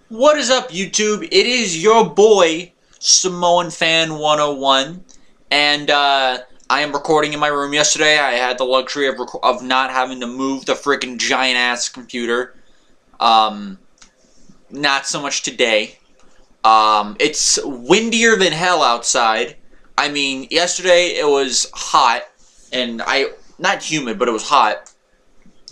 What is up, YouTube? It is your boy, Samoan Fan 101, and I am recording in my room. Yesterday, I had the luxury of not having to move the freaking giant-ass computer. Not so much today. It's windier than hell outside. I mean, yesterday it was hot, and not humid, but it was hot.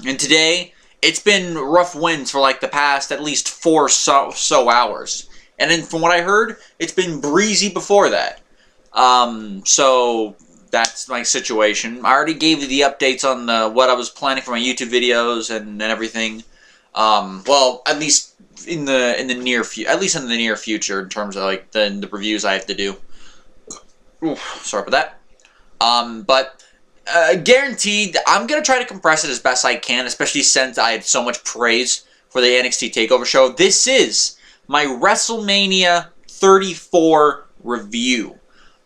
And today, it's been rough winds for like the past at least 4 so hours. And then from what I heard, it's been breezy before that. So that's my situation. I already gave you the updates on what I was planning for my YouTube videos and everything. Well, at least in the near future, in terms of like the reviews I have to do. Oof, sorry about that. But guaranteed, I'm going to try to compress it as best I can, especially since I had so much praise for the NXT TakeOver show. This is my WrestleMania 34 review.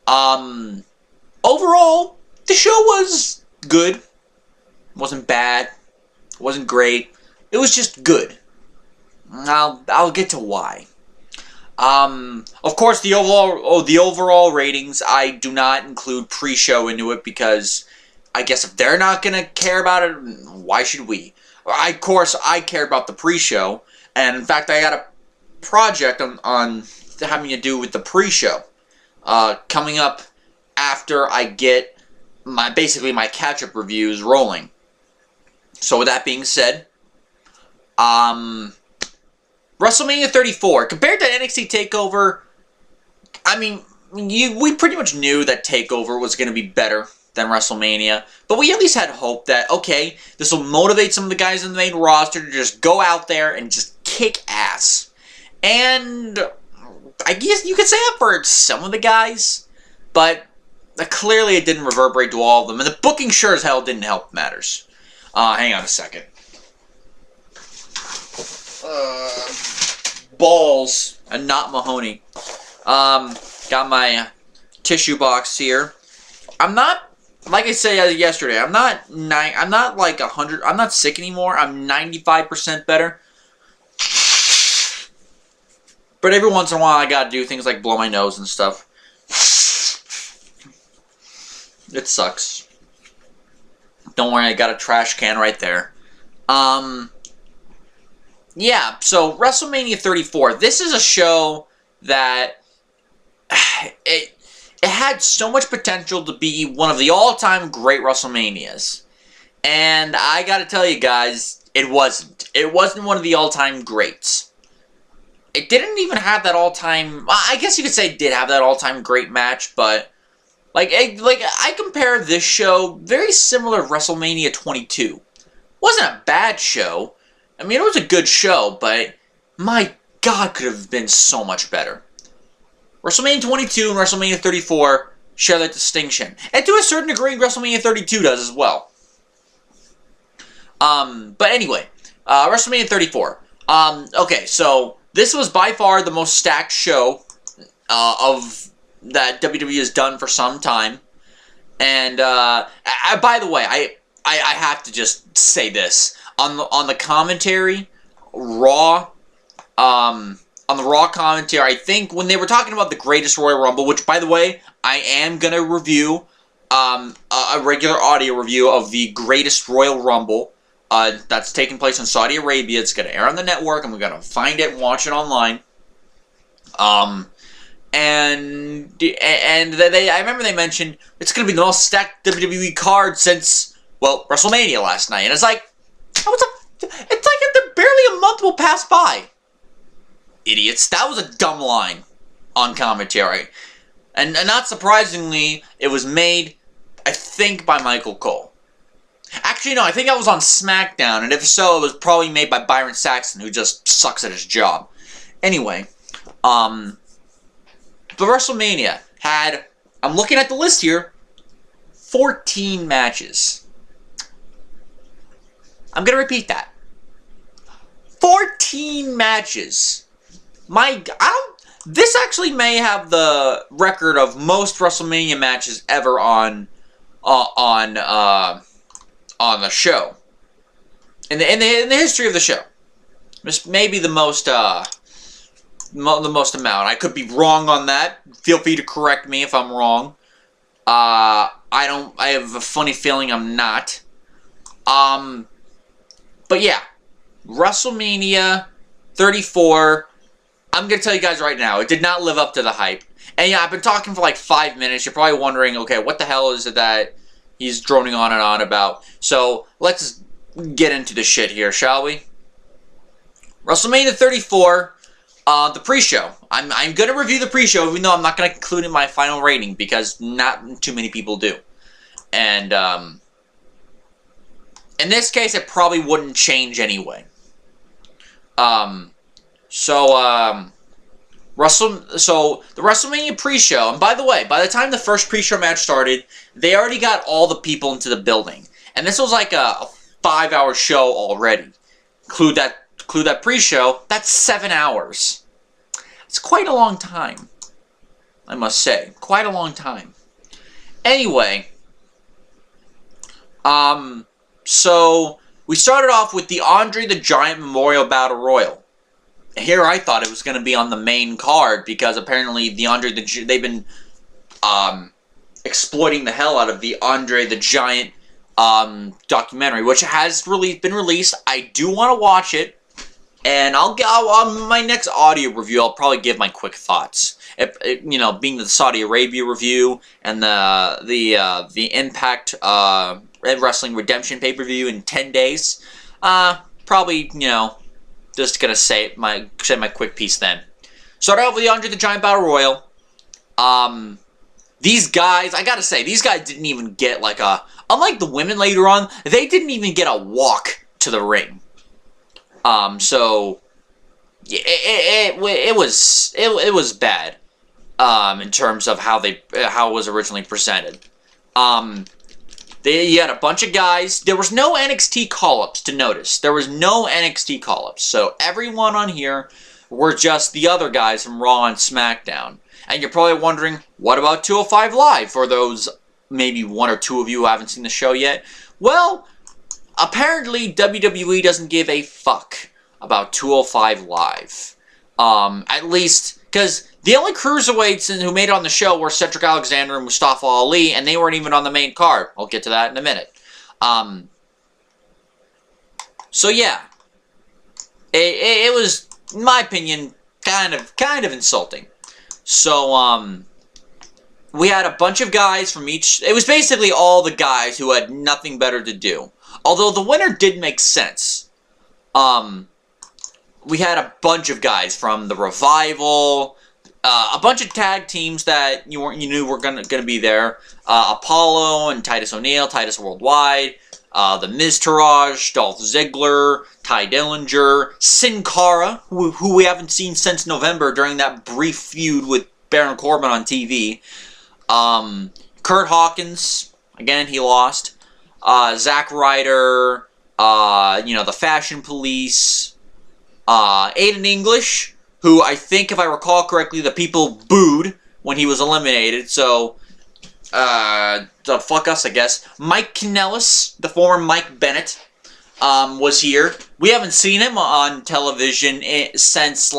Overall, the show was good. It wasn't bad. It wasn't great. It was just good. I'll get to why. Of course, the overall ratings, I do not include pre-show into it because I guess if they're not going to care about it, why should we? Of course, I care about the pre-show, and in fact, I got a project on having to do with the pre-show coming up after I get basically my catch-up reviews rolling. So with that being said, WrestleMania 34, compared to NXT TakeOver, I mean, we pretty much knew that TakeOver was going to be better than WrestleMania, but we at least had hope that, okay, this will motivate some of the guys in the main roster to just go out there and just kick ass. And I guess you could say that for some of the guys, but clearly it didn't reverberate to all of them, and the booking sure as hell didn't help matters. Hang on a second. Balls and not Mahoney. Got my tissue box here. I'm not, like I said yesterday, I'm not like 100, I'm not sick anymore. I'm 95% better. But every once in a while I gotta do things like blow my nose and stuff. It sucks. Don't worry, I got a trash can right there. Yeah, so WrestleMania 34. This is a show that it had so much potential to be one of the all-time great WrestleManias. And I gotta tell you guys, it wasn't. It wasn't one of the all-time greats. It didn't even have that all-time... I guess you could say it did have that all-time great match, but... I compare this show very similar to WrestleMania 22. Wasn't a bad show. I mean, it was a good show, but my God, could have been so much better. WrestleMania 22 and WrestleMania 34 share that distinction. And to a certain degree, WrestleMania 32 does as well. But anyway, WrestleMania 34. Okay, so this was by far the most stacked show that WWE has done for some time. And by the way, I have to just say this. On the commentary, Raw, on the Raw commentary, I think when they were talking about the greatest Royal Rumble, which, by the way, I am going to review a regular audio review of the greatest Royal Rumble that's taking place in Saudi Arabia. It's going to air on the network, and we're going to find it and watch it online. And I remember they mentioned it's going to be the most stacked WWE card since, well, WrestleMania last night. And it's like, it's like barely a month will pass by. Idiots. That was a dumb line on commentary. And not surprisingly, it was made, I think, by Michael Cole. Actually, no, I think that was on Smackdown, and if so, it was probably made by Byron Saxton, who just sucks at his job. Anyway, the WrestleMania had, I'm looking at the list here, 14 matches. I'm going to repeat that. 14 matches. This actually may have the record of most WrestleMania matches ever on the show. In the history of the show. Maybe the most the most amount. I could be wrong on that. Feel free to correct me if I'm wrong. I have a funny feeling I'm not. But yeah, WrestleMania 34. I'm gonna tell you guys right now, it did not live up to the hype. And yeah, I've been talking for like 5 minutes. You're probably wondering, okay, what the hell is it that he's droning on and on about? So let's get into the shit here, shall we? WrestleMania 34, the pre-show. I'm gonna review the pre-show, even though I'm not gonna include it in my final rating because not too many people do. And in this case, it probably wouldn't change anyway. So the WrestleMania pre-show, and by the way, by the time the first pre-show match started, they already got all the people into the building. And this was like a 5-hour show already. Include that pre-show, that's 7 hours. It's quite a long time, I must say. Quite a long time. Anyway, so we started off with the Andre the Giant Memorial Battle Royal. Here I thought it was going to be on the main card because apparently they've been exploiting the hell out of the Andre the Giant documentary, which has been released. I do want to watch it. And on my next audio review, I'll probably give my quick thoughts. Being the Saudi Arabia review and the Impact Wrestling Redemption pay-per-view in 10 days, probably just gonna say my quick piece then. Start out with the Andre the Giant Battle Royal. These guys, I gotta say, these guys didn't even get unlike the women later on, they didn't even get a walk to the ring. So it was bad in terms of how it was originally presented. You had a bunch of guys. There was no NXT call-ups to notice. There was no NXT call-ups. So everyone on here were just the other guys from Raw and SmackDown. And you're probably wondering, what about 205 Live? For those maybe one or two of you who haven't seen the show yet. Well, apparently, WWE doesn't give a fuck about 205 Live. At least, because the only cruiserweights who made it on the show were Cedric Alexander and Mustafa Ali, and they weren't even on the main card. I'll get to that in a minute. So yeah, it was, in my opinion, kind of insulting. So we had a bunch of guys from each. It was basically all the guys who had nothing better to do. Although the winner did make sense. We had a bunch of guys from the Revival, a bunch of tag teams that you knew were gonna be there. Apollo and Titus O'Neil, Titus Worldwide, the Miz Taraj, Dolph Ziggler, Ty Dillinger, Sin Cara, who we haven't seen since November during that brief feud with Baron Corbin on TV. Kurt Hawkins, again he lost. Zack Ryder, the Fashion Police, Aiden English, who I think, if I recall correctly, the people booed when he was eliminated, so, fuck us, I guess. Mike Kanellis, the former Mike Bennett, was here. We haven't seen him on television since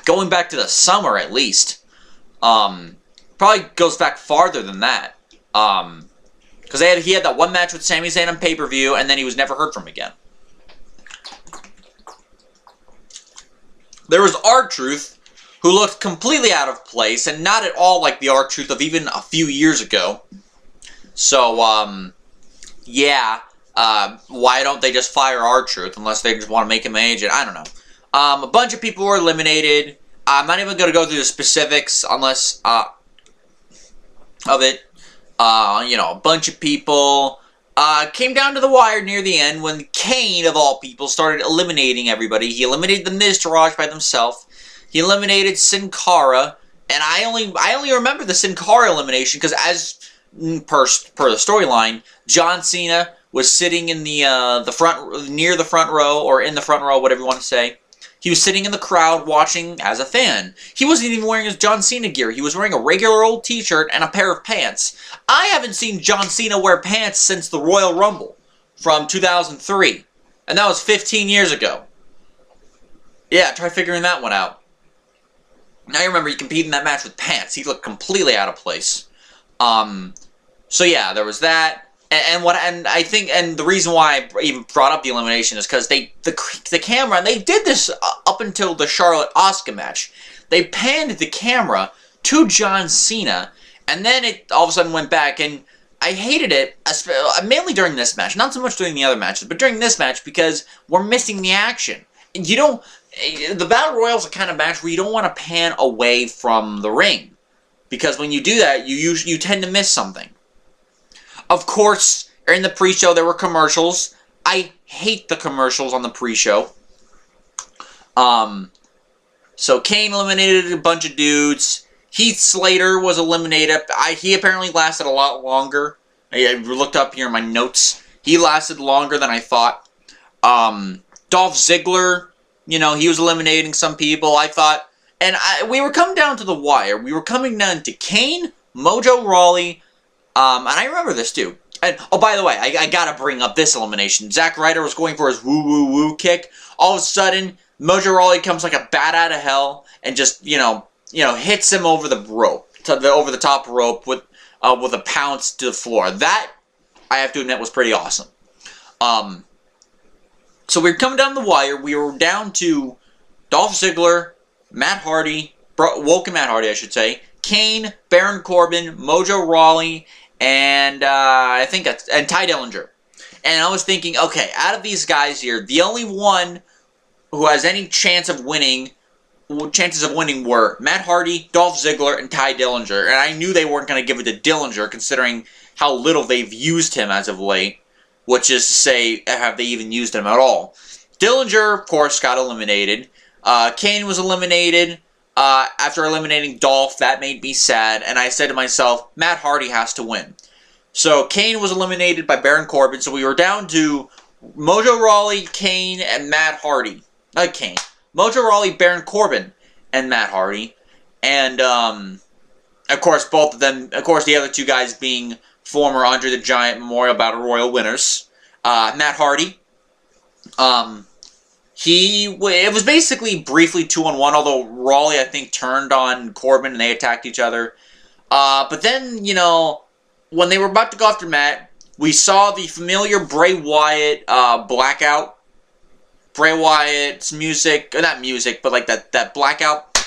going back to the summer at least. Probably goes back farther than that. Because he had that one match with Sami Zayn on pay-per-view, and then he was never heard from again. There was R-Truth, who looked completely out of place, and not at all like the R-Truth of even a few years ago. So, why don't they just fire R-Truth, unless they just want to make him an agent? I don't know. A bunch of people were eliminated. I'm not even going to go through the specifics, unless, of it. A bunch of people came down to the wire near the end when Kane, of all people, started eliminating everybody. He eliminated the Miz Taraj by himself. He eliminated Sin Cara, and I only remember the Sin Cara elimination because, as per the storyline, John Cena was sitting in the front, near the front row, or in the front row, whatever you want to say. He was sitting in the crowd watching as a fan. He wasn't even wearing his John Cena gear. He was wearing a regular old t-shirt and a pair of pants. I haven't seen John Cena wear pants since the Royal Rumble from 2003. And that was 15 years ago. Yeah, try figuring that one out. Now you remember he competed in that match with pants. He looked completely out of place. So yeah, there was that. And I think the reason why I even brought up the elimination is because the camera, and they did this up until the Charlotte Asuka match. They panned the camera to John Cena, and then it all of a sudden went back, and I hated it, mainly during this match, not so much during the other matches, but during this match because we're missing the action. You don't. The Battle Royale is a kind of match where you don't want to pan away from the ring, because when you do that, you tend to miss something. Of course, in the pre-show, there were commercials. I hate the commercials on the pre-show. So Kane eliminated a bunch of dudes. Heath Slater was eliminated. He apparently lasted a lot longer. I looked up here in my notes. He lasted longer than I thought. Dolph Ziggler, he was eliminating some people. I thought, we were coming down to the wire. We were coming down to Kane, Mojo Rawley. And I remember this too. And, oh, by the way, I gotta bring up this elimination. Zack Ryder was going for his woo-woo-woo kick. All of a sudden, Mojo Rawley comes like a bat out of hell and just, hits him over the rope, over the top rope with a pounce to the floor. That, I have to admit, was pretty awesome. So we were coming down the wire. We were down to Dolph Ziggler, Matt Hardy, Woken Matt Hardy, I should say, Kane, Baron Corbin, Mojo Rawley, and Ty Dillinger. And I was thinking, okay, out of these guys here, the only one who has any chances of winning were Matt Hardy, Dolph Ziggler, and Ty Dillinger. And I knew they weren't going to give it to Dillinger, considering how little they've used him as of late, which is to say, have they even used him at all? Dillinger, of course, got eliminated. Kane was eliminated. After eliminating Dolph, that made me sad, and I said to myself, Matt Hardy has to win. So Kane was eliminated by Baron Corbin, so we were down to Mojo Rawley, Kane, and Matt Hardy. Not Kane. Mojo Rawley, Baron Corbin, and Matt Hardy. And, of course, both of them, the other two guys being former Andre the Giant Memorial Battle Royal winners. Matt Hardy, it was basically briefly 2-on-1, although Rawley, I think, turned on Corbin and they attacked each other. But then, when they were about to go after Matt, we saw the familiar Bray Wyatt blackout. Bray Wyatt's music, not music, but like that blackout.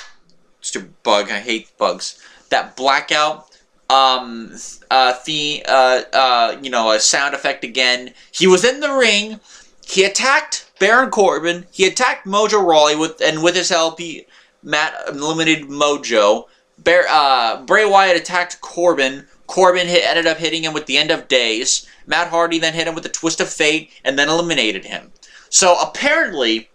Stupid bug, I hate bugs. That blackout theme, a sound effect again. He was in the ring. He attacked Baron Corbin. He attacked Mojo Rawley with his help. Matt eliminated Mojo. Bray Wyatt attacked Corbin. Corbin ended up hitting him with the End of Days. Matt Hardy then hit him with the Twist of Fate and then eliminated him. So apparently,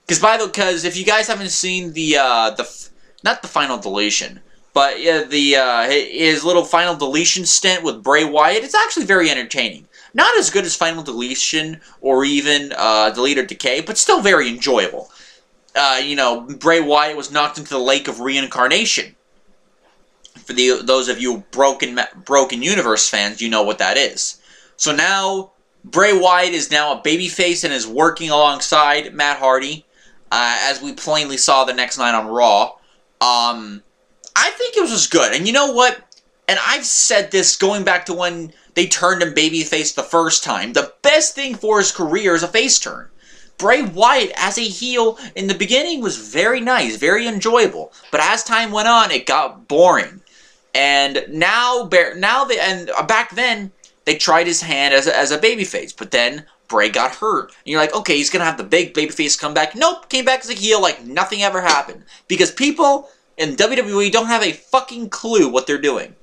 because if you guys haven't seen not the final deletion, but his little final deletion stint with Bray Wyatt, it's actually very entertaining. Not as good as Final Deletion or even Delete or Decay, but still very enjoyable. Bray Wyatt was knocked into the lake of reincarnation. For those of you Broken Universe fans, you know what that is. So now, Bray Wyatt is now a babyface and is working alongside Matt Hardy, as we plainly saw the next night on Raw. I think it was just good. And you know what? And I've said this going back to when they turned him babyface the first time. The best thing for his career is a face turn. Bray Wyatt as a heel in the beginning was very nice, very enjoyable. But as time went on, it got boring. And back then, they tried his hand as a babyface. But then Bray got hurt. And you're like, okay, he's going to have the big babyface come back. Nope, came back as a heel like nothing ever happened. Because people in WWE don't have a fucking clue what they're doing.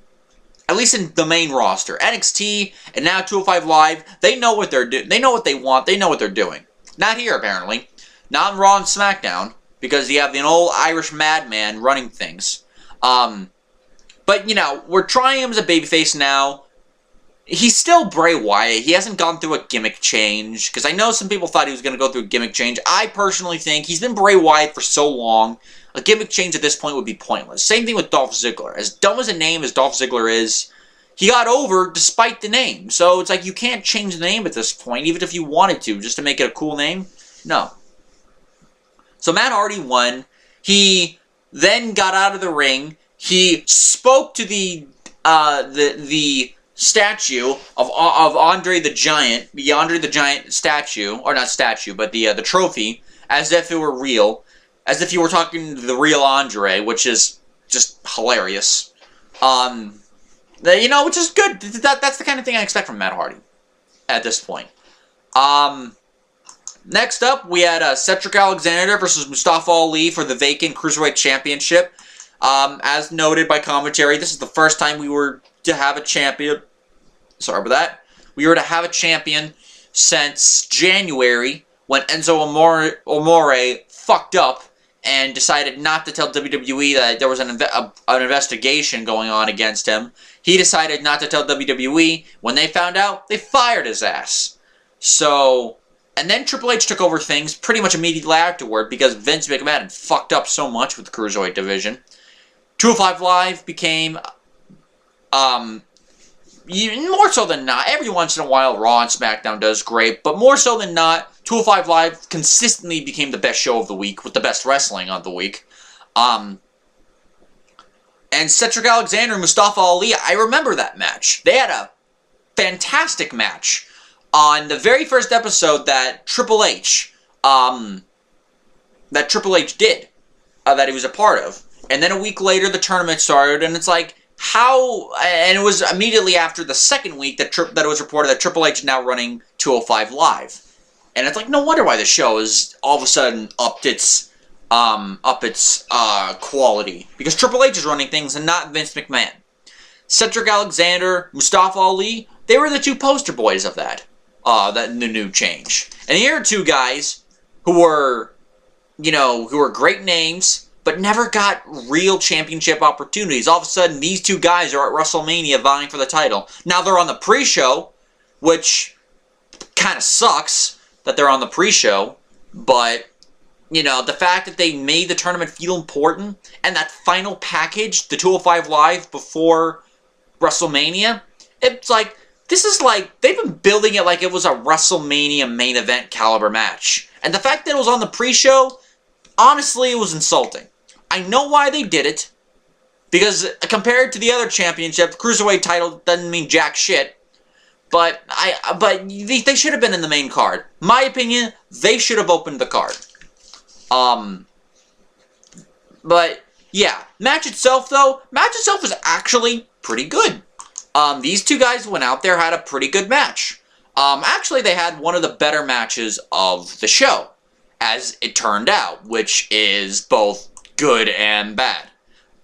At least in the main roster. NXT and now 205 Live, they know what they're doing. They know what they want. They know what they're doing. Not here, apparently. Not in Raw and SmackDown. Because you have the old Irish madman running things. But, we're trying him as a babyface now. He's still Bray Wyatt. He hasn't gone through a gimmick change. Because I know some people thought he was going to go through a gimmick change. I personally think he's been Bray Wyatt for so long. A gimmick change at this point would be pointless. Same thing with Dolph Ziggler. As dumb as a name as Dolph Ziggler is, he got over despite the name. So it's like you can't change the name at this point, even if you wanted to, just to make it a cool name. No. So Matt Hardy won. He then got out of the ring. He spoke to the statue of Andre the Giant, the Andre the Giant statue, or not statue, but the trophy, as if it were real, as if you were talking to the real Andre, which is just hilarious. Which is good. That's the kind of thing I expect from Matt Hardy at this point. Next up, we had Cedric Alexander versus Mustafa Ali for the vacant Cruiserweight Championship. As noted by commentary, this is the first time we were to have a champion. Sorry about that. We were to have a champion since January, when Enzo Amore fucked up and decided not to tell WWE that there was an investigation going on against him. He decided not to tell WWE. When they found out, they fired his ass. So, and then Triple H took over things pretty much immediately afterward because Vince McMahon had fucked up so much with the Cruiserweight division. 205 Live became, more so than not, every once in a while Raw and Smackdown does great, but more so than not, 205 Live consistently became the best show of the week with the best wrestling of the week. And Cedric Alexander and Mustafa Ali, I remember that match. They had a fantastic match on the very first episode that Triple H did, that he was a part of. And then a week later, the tournament started, and it's like, how... And it was immediately after the second week that it was reported that Triple H is now running 205 Live. And it's like, no wonder why the show is all of a sudden upped its quality. Because Triple H is running things and not Vince McMahon. Cedric Alexander, Mustafa Ali, they were the two poster boys of the new change. And here are two guys who were great names, but never got real championship opportunities. All of a sudden, these two guys are at WrestleMania vying for the title. Now they're on the pre-show, which kind of sucks that they're on the pre-show, but, the fact that they made the tournament feel important, and that final package, the 205 Live before WrestleMania, it's like, this is like, they've been building it like it was a WrestleMania main event caliber match. And the fact that it was on the pre-show, honestly, it was insulting. I know why they did it, because compared to the other championship, the Cruiserweight title doesn't mean jack shit, but they should have been in the main card. My opinion, they should have opened the card. But, yeah, match itself was actually pretty good. These two guys went out there, had a pretty good match. Actually, they had one of the better matches of the show, as it turned out, which is both good and bad.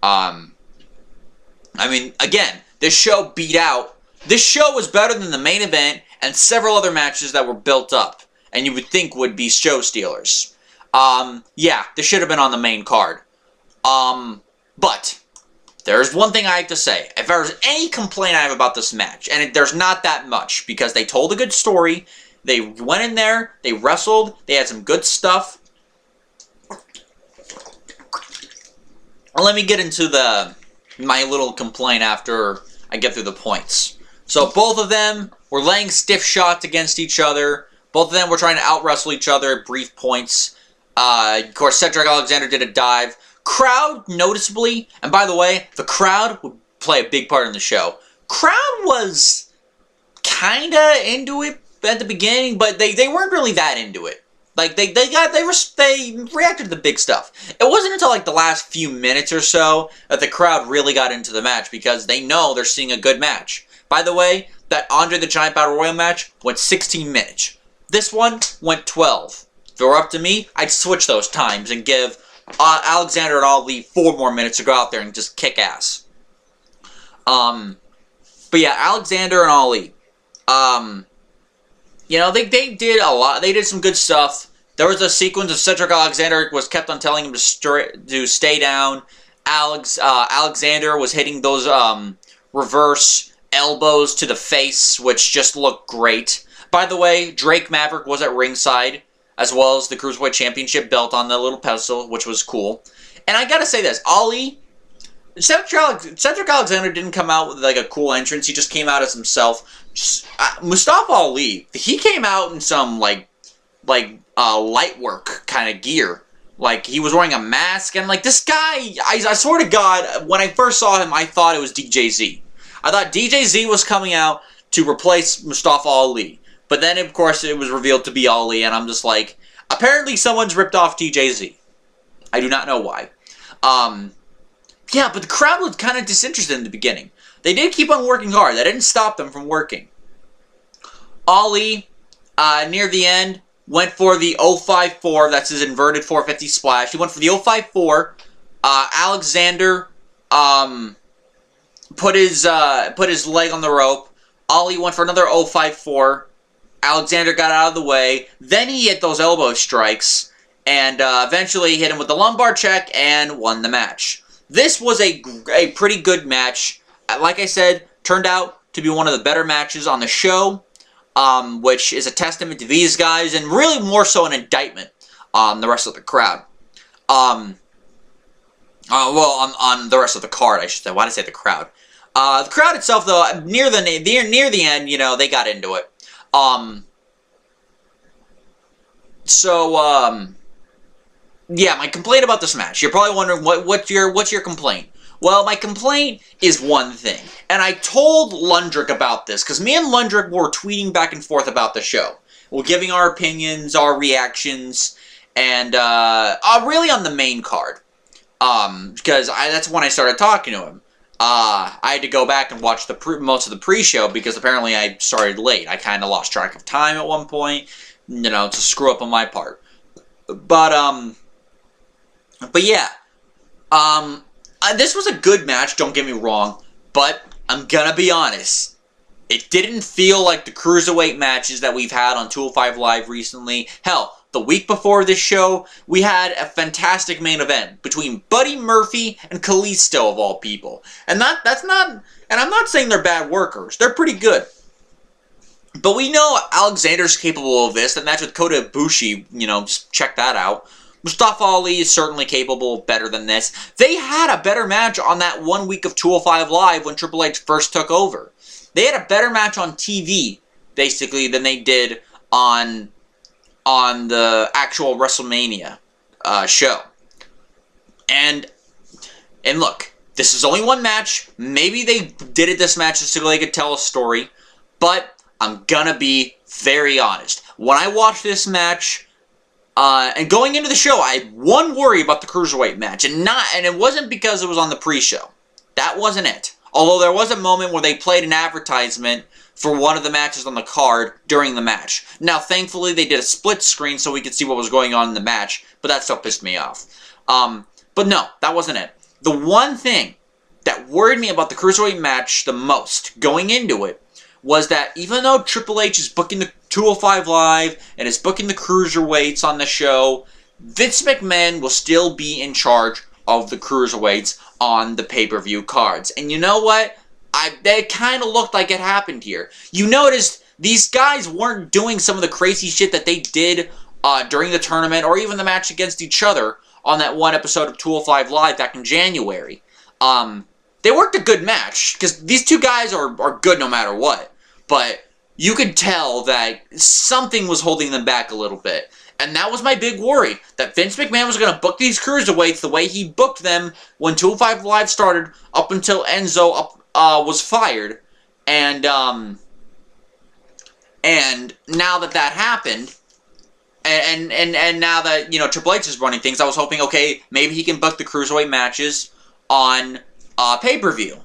Again, this show was better than the main event and several other matches that were built up, and you would think would be show stealers. Yeah, this should have been on the main card. But there's one thing I have to say. If there's any complaint I have about this match, and there's not that much, because they told a good story, they went in there, they wrestled, they had some good stuff. Let me get into my little complaint after I get through the points. So both of them were laying stiff shots against each other. Both of them were trying to out-wrestle each other at brief points. Of course, Cedric Alexander did a dive. Crowd, noticeably, and by the way, the crowd would play a big part in the show. Crowd was kinda into it at the beginning, but they weren't really that into it. Like, they reacted to the big stuff. It wasn't until, like, the last few minutes or so that the crowd really got into the match, because they know they're seeing a good match. By the way, that Andre the Giant Battle Royal match went 16 minutes. This one went 12. If it were up to me, I'd switch those times and give Alexander and Ali 4 more minutes to go out there and just kick ass. But yeah, Alexander and Ali. They did a lot. They did some good stuff. There was a sequence of Cedric Alexander was kept on telling him to stay down. Alexander was hitting those reverse elbows to the face, which just looked great. By the way, Drake Maverick was at ringside, as well as the Cruiserweight Championship belt on the little pedestal, which was cool. And I gotta say this, Cedric Alexander didn't come out with like a cool entrance. He just came out as himself. Mustafa Ali, he came out in some like light work kind of gear. Like, he was wearing a mask, and, like, this guy, I swear to God, when I first saw him, I thought it was DJZ. I thought DJZ was coming out to replace Mustafa Ali. But then, of course, it was revealed to be Ali, and I'm just like, apparently someone's ripped off DJZ. I do not know why. Yeah, but the crowd was kind of disinterested in the beginning. They did keep on working hard. That didn't stop them from working. Ali, near the end, went for the 054. That's his inverted 450 splash. He went for the 054. Alexander put his leg on the rope. Ali went for another 054. Alexander got out of the way. Then he hit those elbow strikes. And eventually hit him with the lumbar check and won the match. This was a pretty good match. Like I said, turned out to be one of the better matches on the show. Which is a testament to these guys, and really more so an indictment on the rest of the crowd. On the rest of the card, I should say. Why did I say the crowd? The crowd itself, though, near the end, you know, they got into it. Yeah, my complaint about this match. You're probably wondering what's your complaint. Well, my complaint is one thing, and I told Lundrick about this, because me and Lundrick were tweeting back and forth about the show. We're giving our opinions, our reactions, and really on the main card, because that's when I started talking to him. I had to go back and watch most of the pre-show, because apparently I started late. I kind of lost track of time at one point, you know, it's a screw-up on my part. But yeah, this was a good match, don't get me wrong, but I'm gonna be honest. It didn't feel like the Cruiserweight matches that we've had on 205 Live recently. Hell, the week before this show, we had a fantastic main event between Buddy Murphy and Kalisto, of all people. And I'm not saying they're bad workers. They're pretty good. But we know Alexander's capable of this. The match with Kota Ibushi, you know, just check that out. Mustafa Ali is certainly capable of better than this. They had a better match on that 1 week of 205 Live when Triple H first took over. They had a better match on TV, basically, than they did on the actual WrestleMania show. And look, this is only one match. Maybe they did it this match so they could tell a story. But I'm gonna be very honest. When I watched this match, and going into the show, I had one worry about the Cruiserweight match, and it wasn't because it was on the pre-show. That wasn't it. Although there was a moment where they played an advertisement for one of the matches on the card during the match. Now, thankfully, they did a split screen so we could see what was going on in the match, but that still pissed me off. But no, that wasn't it. The one thing that worried me about the Cruiserweight match the most going into it was that even though Triple H is booking the 205 Live and is booking the Cruiserweights on the show, Vince McMahon will still be in charge of the Cruiserweights on the pay-per-view cards. And you know what? It kind of looked like it happened here. You noticed these guys weren't doing some of the crazy shit that they did during the tournament or even the match against each other on that one episode of 205 Live back in January. They worked a good match because these two guys are good no matter what. But you could tell that something was holding them back a little bit. And that was my big worry, that Vince McMahon was going to book these Cruiserweights the way he booked them when 205 Live started up until Enzo was fired. And now that happened, and now that, you know, Triple H is running things, I was hoping, okay, maybe he can book the Cruiserweight matches on pay-per-view.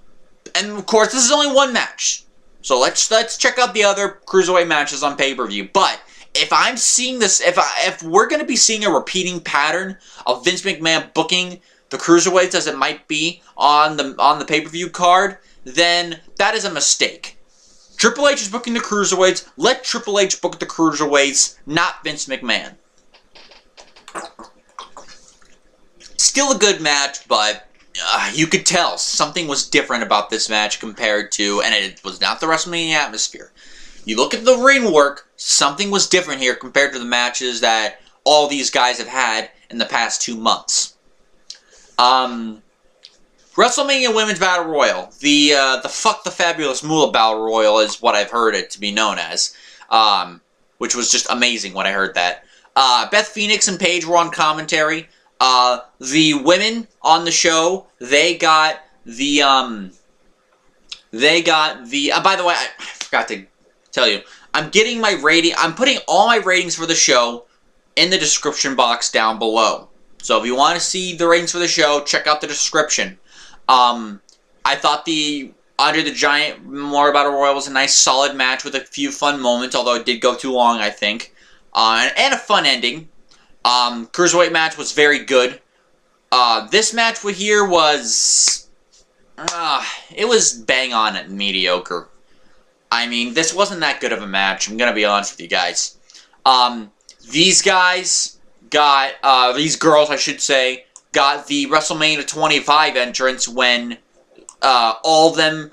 And, of course, this is only one match. So let's check out the other Cruiserweight matches on pay-per-view. But if I'm seeing this, if we're going to be seeing a repeating pattern of Vince McMahon booking the Cruiserweights as it might be on the pay-per-view card, then that is a mistake. Triple H is booking the Cruiserweights. Let Triple H book the Cruiserweights, not Vince McMahon. Still a good match, but you could tell something was different about this match compared to, and it was not the WrestleMania atmosphere. You look at the ring work, something was different here compared to the matches that all these guys have had in the past 2 months. WrestleMania Women's Battle Royal, the Fuck the Fabulous Moolah Battle Royal is what I've heard it to be known as, which was just amazing when I heard that. Beth Phoenix and Paige were on commentary. The women on the show, they got the, by the way, I forgot to tell you, I'm getting my rating, I'm putting all my ratings for the show in the description box down below. So if you want to see the ratings for the show, check out the description. I thought the Andre the Giant Memorial Battle Royal was a nice solid match with a few fun moments, although it did go too long, I think. And a fun ending. Cruiserweight match was very good. This match here was... it was bang on at mediocre. I mean, this wasn't that good of a match, I'm gonna be honest with you guys. These guys got, these girls, I should say, got the WrestleMania 25 entrance when all of them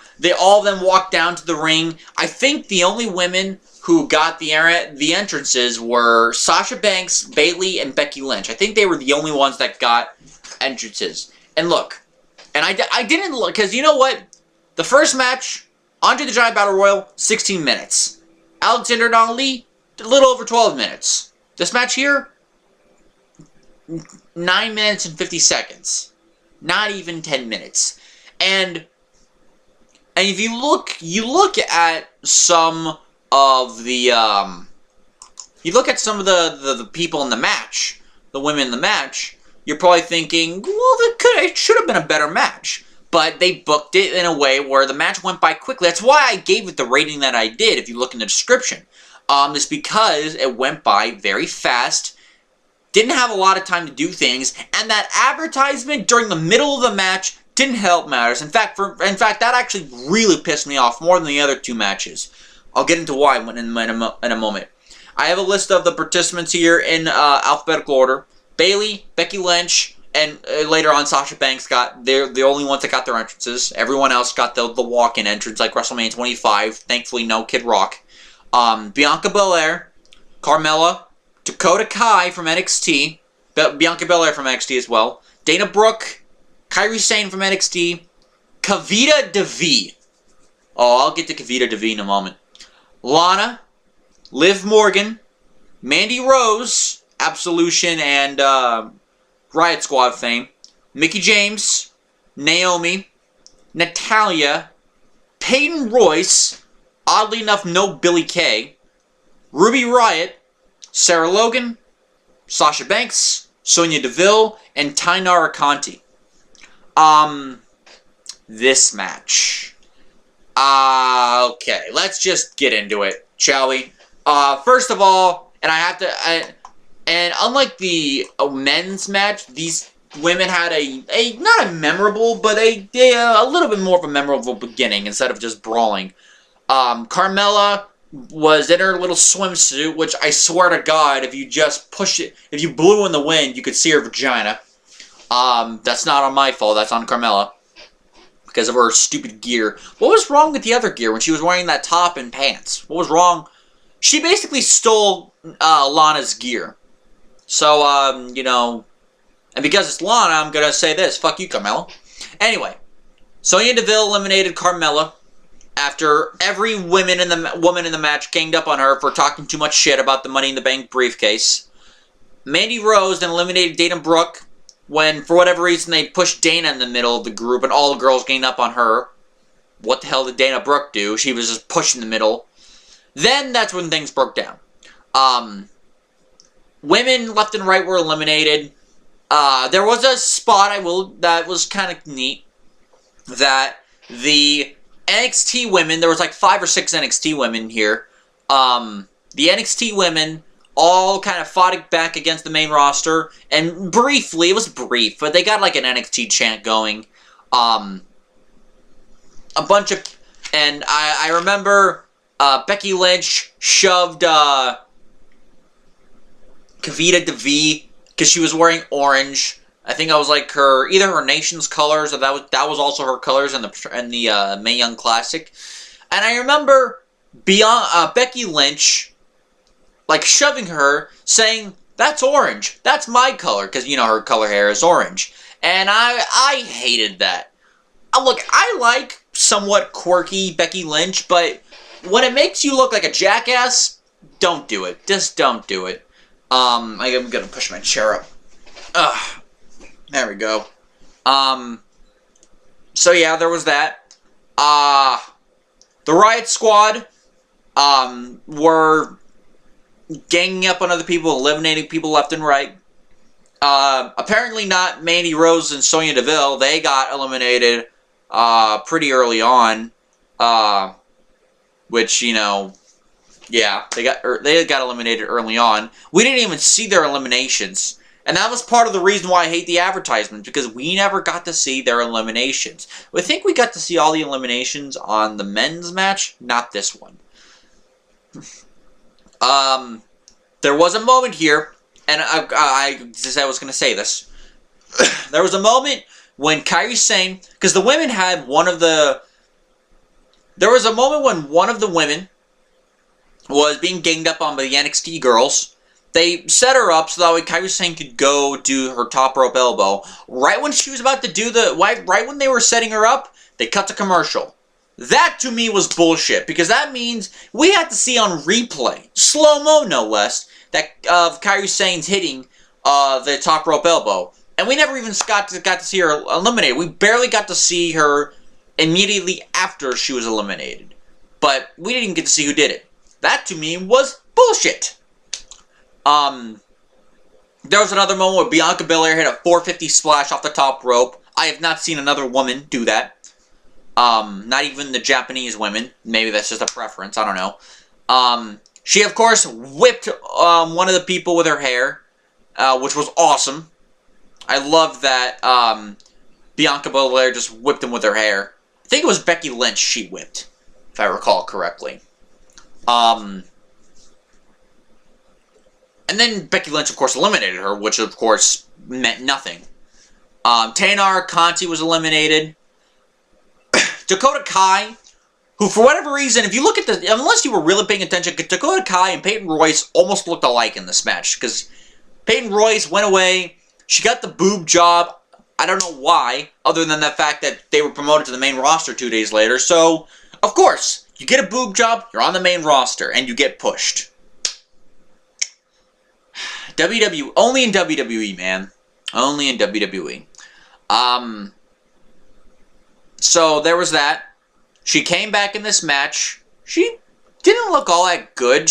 walked down to the ring. I think the only women who got the entrances were Sasha Banks, Bayley, and Becky Lynch. I think they were the only ones that got entrances. And look, and I didn't look, because you know what? The first match, Andre the Giant Battle Royal, 16 minutes. Alexander and Ali, a little over 12 minutes. This match here, 9 minutes and 50 seconds. Not even 10 minutes. And if you look at some of the the people in the match, the women in the match, you're probably thinking, well, it should have been a better match. But they booked it in a way where the match went by quickly. That's why I gave it the rating that I did, if you look in the description. It's because it went by very fast, didn't have a lot of time to do things, and that advertisement during the middle of the match didn't help matters. In fact, that actually really pissed me off more than the other two matches. I'll get into why in a moment. I have a list of the participants here in alphabetical order. Bayley, Becky Lynch, and later on Sasha Banks they're the only ones that got their entrances. Everyone else got the walk-in entrance like WrestleMania 25. Thankfully, no Kid Rock. Bianca Belair, Carmella, Dakota Kai from NXT, Bianca Belair from NXT as well. Dana Brooke, Kairi Sane from NXT, Kavita Devi. Oh, I'll get to Kavita Devi in a moment. Lana, Liv Morgan, Mandy Rose, Absolution and Riot Squad fame, Mickie James, Naomi, Natalya, Peyton Royce, oddly enough no Billie Kay, Ruby Riott, Sarah Logan, Sasha Banks, Sonya Deville, and Tainara Conti. This match. Okay, let's just get into it, shall we? First of all, and unlike the men's match, these women had not a memorable, but a little bit more of a memorable beginning instead of just brawling. Carmella was in her little swimsuit, which I swear to God, if you just push it, if you blew in the wind, you could see her vagina. That's not on my fault, that's on Carmella. Because of her stupid gear. What was wrong with the other gear when she was wearing that top and pants? What was wrong? She basically stole Lana's gear. So, you know, and because it's Lana, I'm gonna say this. Fuck you, Carmella. Anyway, Sonya Deville eliminated Carmella after every woman in the match ganged up on her for talking too much shit about the Money in the Bank briefcase. Mandy Rose then eliminated Dana Brooke when, for whatever reason, they pushed Dana in the middle of the group and all the girls ganged up on her. What the hell did Dana Brooke do? She was just pushed in the middle. Then that's when things broke down. Women left and right were eliminated. There was a spot that was kind of neat. That the NXT women, there was like 5 or 6 NXT women here. The NXT women all kind of fought back against the main roster, and briefly, it was brief, but they got like an NXT chant going. A bunch of, and I remember Becky Lynch shoved Kavita Devi because she was wearing orange. I think that was like either her nation's colors, or that was also her colors in the Mae Young Classic. And I remember Becky Lynch like shoving her, saying, "That's orange. That's my color," because you know her color hair is orange. And I hated that. Look, I like somewhat quirky Becky Lynch, but when it makes you look like a jackass, don't do it. Just don't do it. I'm gonna push my chair up. Ugh. we go. So yeah, there was that. The Riot Squad, were ganging up on other people, eliminating people left and right. Apparently not Mandy Rose and Sonya Deville. They got eliminated, pretty early on. Which, you know, yeah, they got eliminated early on. We didn't even see their eliminations. And that was part of the reason why I hate the advertisements, because we never got to see their eliminations. I think we got to see all the eliminations on the men's match, not this one. There was a moment here, and I was going to say this. There was a moment when Kairi Sane, because the women had one of the... There was a moment when one of the women was being ganged up on by the NXT girls. They set her up so that way Kairi Sane could go do her top rope elbow. Right when she was about to do right when they were setting her up, they cut to commercial. That to me was bullshit, because that means we had to see on replay, slow-mo no less, that of Kairi Sane's hitting the top rope elbow. And we never even got to see her eliminated. We barely got to see her immediately after she was eliminated. But we didn't even get to see who did it. That to me was bullshit. There was another moment where Bianca Belair hit a 450 splash off the top rope. I have not seen another woman do that. Not even the Japanese women. Maybe that's just a preference. I don't know. She, of course, whipped one of the people with her hair, which was awesome. I love that Bianca Belair just whipped him with her hair. I think it was Becky Lynch she whipped, if I recall correctly. And then Becky Lynch, of course, eliminated her, which, of course, meant nothing. Taynara Conti was eliminated. Dakota Kai, who, for whatever reason, if you look at the... Unless you were really paying attention, Dakota Kai and Peyton Royce almost looked alike in this match. Because Peyton Royce went away. She got the boob job. I don't know why, other than the fact that they were promoted to the main roster 2 days later. So, of course, you get a boob job, you're on the main roster, and you get pushed. Only in WWE, man. Only in WWE. So there was that. She came back in this match. She didn't look all that good.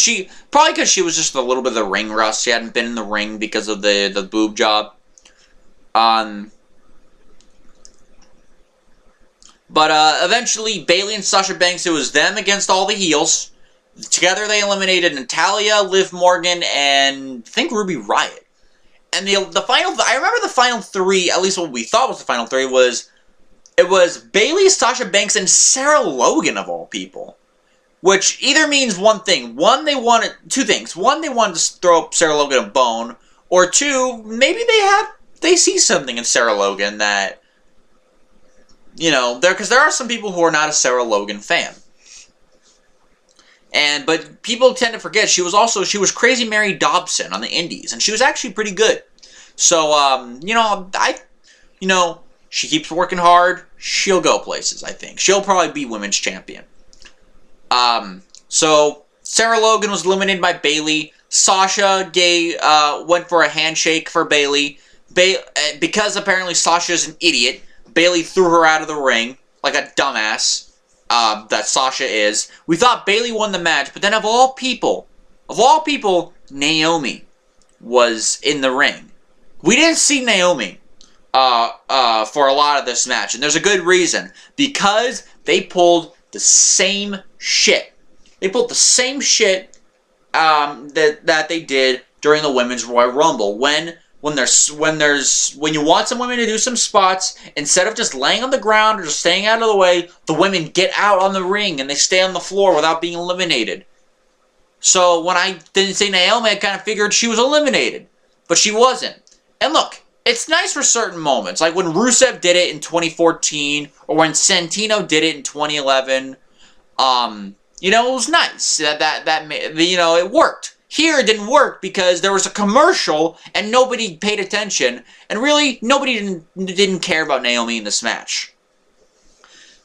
Probably because she was just a little bit of the ring rust. She hadn't been in the ring because of the boob job. But eventually, Bayley and Sasha Banks, it was them against all the heels. Together, they eliminated Natalya, Liv Morgan, and I think Ruby Riott. And the final... I remember the final three, at least what we thought was the final three, was... It was Bayley, Sasha Banks, and Sarah Logan, of all people. Which either means one thing. One, they wanted... Two things. One, they wanted to throw up Sarah Logan a bone. Or two, maybe they see something in Sarah Logan that... You know, because there are some people who are not a Sarah Logan fan. But people tend to forget she was Crazy Mary Dobson on the Indies, and she was actually pretty good. So, she keeps working hard. She'll go places, I think. She'll probably be women's champion. So Sarah Logan was eliminated by Bayley. Sasha went for a handshake for Bayley. Because apparently Sasha's an idiot, Bayley threw her out of the ring like a dumbass. That Sasha is. We thought Bayley won the match, but then of all people, Naomi was in the ring. We didn't see Naomi for a lot of this match, and there's a good reason. Because they pulled the same shit. They pulled the same shit that they did during the Women's Royal Rumble. When you want some women to do some spots, instead of just laying on the ground or just staying out of the way, the women get out on the ring and they stay on the floor without being eliminated. So when I didn't say Naomi, I kind of figured she was eliminated. But she wasn't. And look, it's nice for certain moments. Like when Rusev did it in 2014, or when Santino did it in 2011. It was nice. It worked. Here, it didn't work because there was a commercial and nobody paid attention. And really, nobody didn't care about Naomi in this match.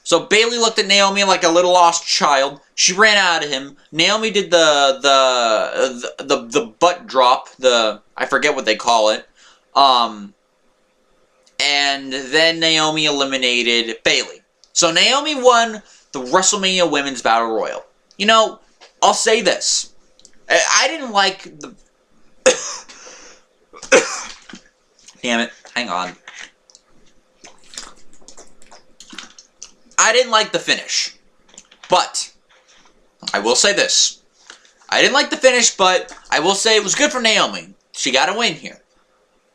So Bayley looked at Naomi like a little lost child. She ran out of him. Naomi did the butt drop. I forget what they call it. and then Naomi eliminated Bayley. So Naomi won the WrestleMania Women's Battle Royal. You know, I'll say this. I didn't like the... Damn it. Hang on. I didn't like the finish. But, I will say this. I didn't like the finish, but I will say it was good for Naomi. She got a win here.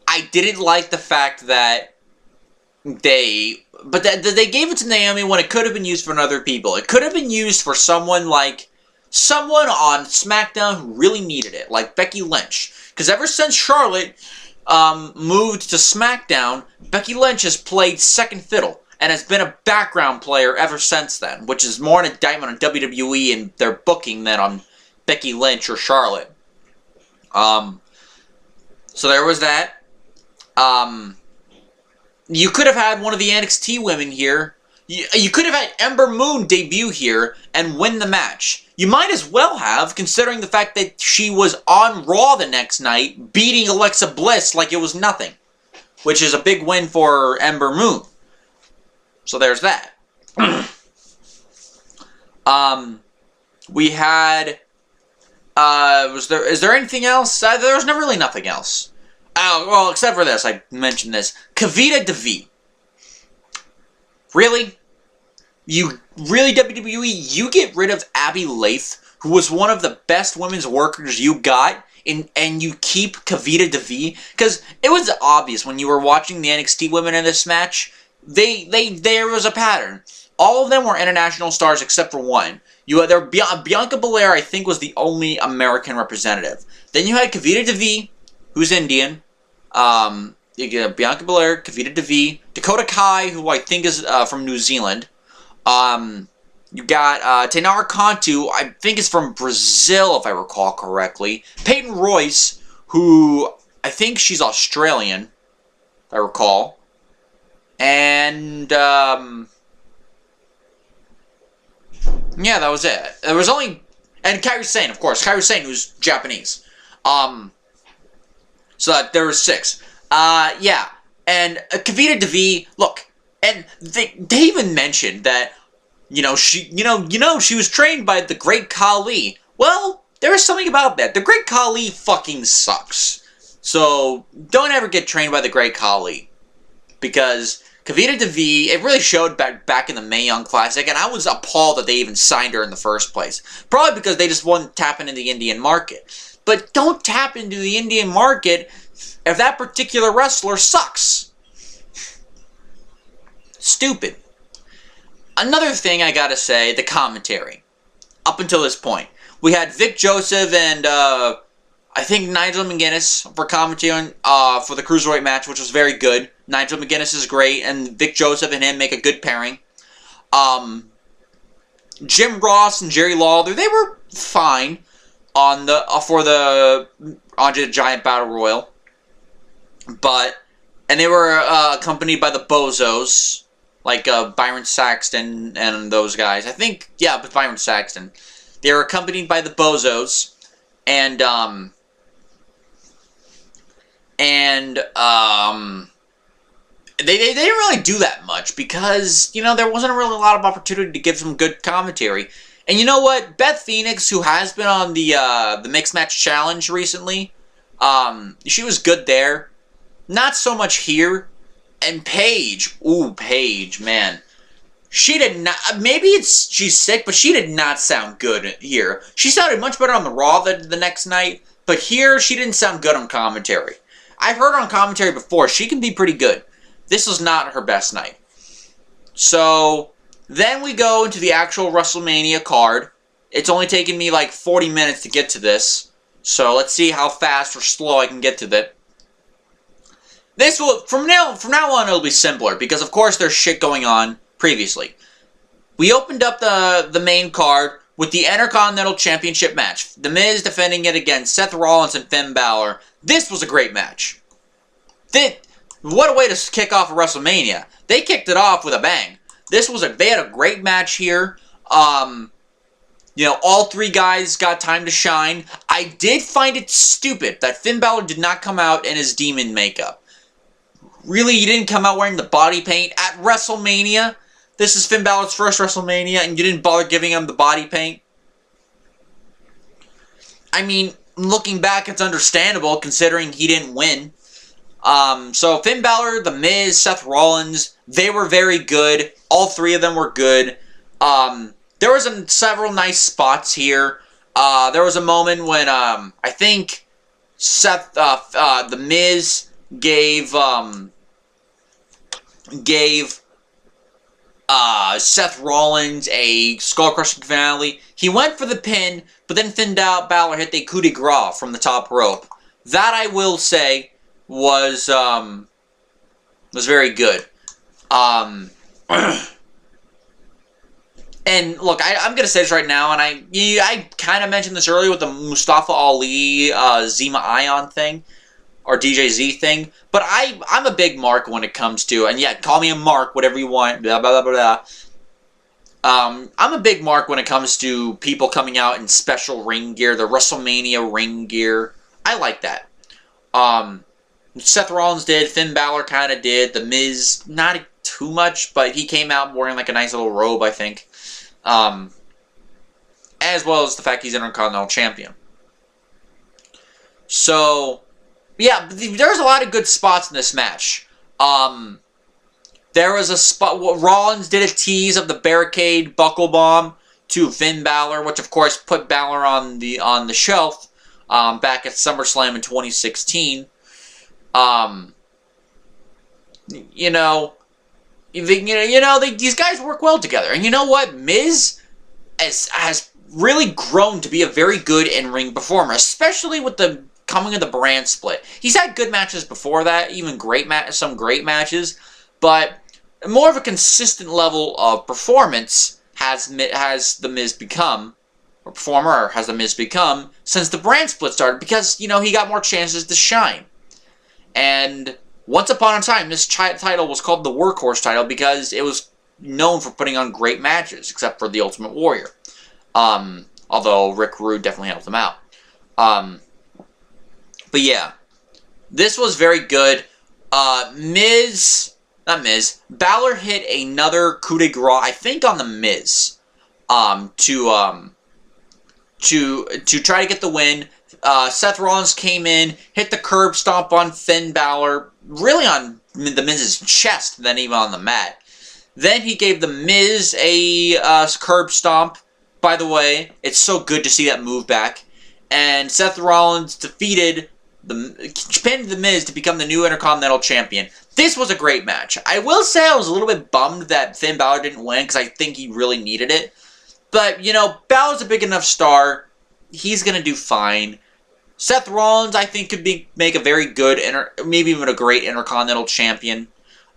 I didn't like the fact that they gave it to Naomi when it could have been used for other people. It could have been used for someone on SmackDown who really needed it, like Becky Lynch. Because ever since Charlotte moved to SmackDown, Becky Lynch has played second fiddle and has been a background player ever since then, which is more an indictment on WWE and their booking than on Becky Lynch or Charlotte. So there was that. You could have had one of the NXT women here. You could have had Ember Moon debut here and win the match. You might as well have, considering the fact that she was on Raw the next night, beating Alexa Bliss like it was nothing. Which is a big win for Ember Moon. So there's that. We had... is there anything else? There was really nothing else. Oh, well, except for this. I mentioned this. Kavita Devi. Really? Really, WWE? You get rid of Abby Laith, who was one of the best women's workers you got, and you keep Kavita Devi? Because it was obvious when you were watching the NXT women in this match, there was a pattern. All of them were international stars except for one. Bianca Belair, I think, was the only American representative. Then you had Kavita Devi, who's Indian. You get Bianca Belair, Kavita Devi, Dakota Kai, who I think is from New Zealand. You got Tainara Kantu, I think is from Brazil, if I recall correctly. Peyton Royce, who I think she's Australian, if I recall. And, yeah, that was it. There was only... And Kairi Sane, of course. Kairi Sane, who's Japanese. So there was 6. Yeah. And Kavita Devi, look, and they even mentioned that, she was trained by the Great Khali. Well, there is something about that. The Great Khali fucking sucks. So, don't ever get trained by the Great Khali. Because Kavita Devi, it really showed back in the Mae Young Classic, and I was appalled that they even signed her in the first place. Probably because they just wouldn't tap into the Indian market. But don't tap into the Indian market if that particular wrestler sucks. Stupid. Another thing I gotta say, the commentary. Up until this point. We had Vic Joseph and, I think Nigel McGuinness for commentary for the Cruiserweight match, which was very good. Nigel McGuinness is great, and Vic Joseph and him make a good pairing. Jim Ross and Jerry Lawler, they were fine on for the Andre the Giant Battle Royal. And they were accompanied by the Bozos, like Byron Saxton and those guys. I think, yeah, but Byron Saxton. They were accompanied by the Bozos, and they didn't really do that much because, there wasn't really a lot of opportunity to give some good commentary. And you know what? Beth Phoenix, who has been on the Mixed Match Challenge recently, she was good there. Not so much here. And Paige. Ooh, Paige, man. She did not... Maybe she's sick, but she did not sound good here. She sounded much better on the Raw the next night, but here she didn't sound good on commentary. I've heard her on commentary before. She can be pretty good. This was not her best night. So, then we go into the actual WrestleMania card. It's only taken me like 40 minutes to get to this. So, let's see how fast or slow I can get to that. This will, from now on, it'll be simpler, because of course there's shit going on previously. We opened up the main card with the Intercontinental Championship match. The Miz defending it against Seth Rollins and Finn Balor. This was a great match. What a way to kick off a WrestleMania. They kicked it off with a bang. They had a great match here. All 3 guys got time to shine. I did find it stupid that Finn Balor did not come out in his demon makeup. Really, you didn't come out wearing the body paint at WrestleMania? This is Finn Balor's first WrestleMania, and you didn't bother giving him the body paint? I mean, looking back, it's understandable, considering he didn't win. So Finn Balor, The Miz, Seth Rollins, they were very good. All three of them were good. There was several nice spots here. There was a moment when, I think Seth, The Miz gave Seth Rollins a skull-crushing finale. He went for the pin, but then Finn Balor hit the coup de grace from the top rope. That, I will say, was very good. And look, I'm going to say this right now, and I kind of mentioned this earlier with the Mustafa Ali Zima Ion thing, or DJZ thing, but I'm a big mark when it comes to, and yeah, call me a mark, whatever you want, blah, blah, blah, blah. I'm a big mark when it comes to people coming out in special ring gear, the WrestleMania ring gear. I like that. Seth Rollins did, Finn Balor kind of did, The Miz, not too much, but he came out wearing like a nice little robe, I think. As well as the fact he's Intercontinental Champion. So, yeah, there's a lot of good spots in this match. There was a spot, Rollins did a tease of the barricade buckle bomb to Finn Balor, which of course put Balor on the shelf, back at SummerSlam in 2016. These guys work well together. And you know what? Miz has really grown to be a very good in-ring performer, especially with the coming of the brand split. He's had good matches before that, even some great matches, but more of a consistent level of performance has The Miz become, or performer has The Miz become, since the brand split started, because, he got more chances to shine. And once upon a time, this title was called the Workhorse title because it was known for putting on great matches, except for the Ultimate Warrior. Although Rick Rude definitely helped him out. But yeah, this was very good. Balor hit another coup de grace, I think on the Miz, to try to get the win. Seth Rollins came in, hit the curb stomp on Finn Balor, really on the Miz's chest, then even on the mat. Then he gave the Miz a curb stomp. By the way, it's so good to see that move back. And Seth Rollins pinned the Miz to become the new Intercontinental Champion. This was a great match. I will say I was a little bit bummed that Finn Balor didn't win, because I think he really needed it. But, Balor's a big enough star. He's going to do fine. Seth Rollins, I think, could make a very good, maybe even a great Intercontinental Champion.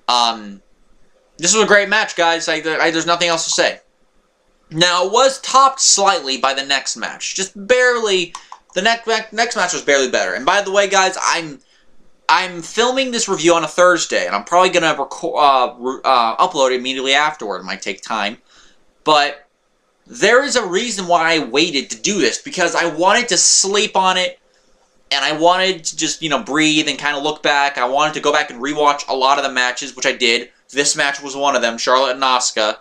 This was a great match, guys. There's nothing else to say. Now, it was topped slightly by the next match. Just barely. The next match was barely better. And by the way, guys, I'm filming this review on a Thursday, and I'm probably going to upload it immediately afterward. It might take time. But there is a reason why I waited to do this, because I wanted to sleep on it, and I wanted to just, breathe and kind of look back. I wanted to go back and rewatch a lot of the matches, which I did. This match was one of them, Charlotte and Asuka.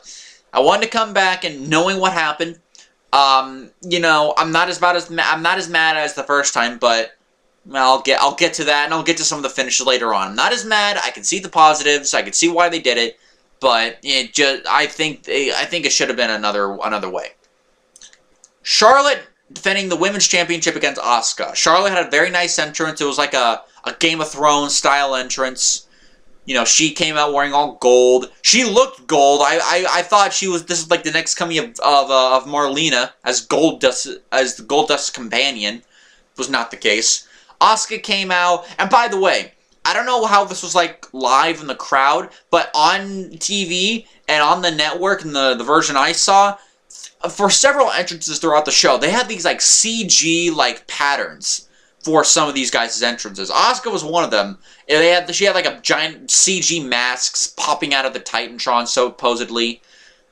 I wanted to come back and knowing what happened. I'm not as mad as the first time, but I'll get to that, and I'll get to some of the finishes later on. I'm not as mad. I can see the positives. I can see why they did it, but I think it should have been another way. Charlotte defending the Women's Championship against Asuka. Charlotte had a very nice entrance. It was like a Game of Thrones style entrance. She came out wearing all gold. She looked gold. I thought this was like the next coming of Marlena as the Goldust's companion. Was not the case. Asuka came out, and by the way, I don't know how this was like live in the crowd, but on TV and on the network, and the version I saw, for several entrances throughout the show, they had these like CG like patterns for some of these guys' entrances. Asuka was one of them. She had like a giant CG masks popping out of the Titantron, supposedly.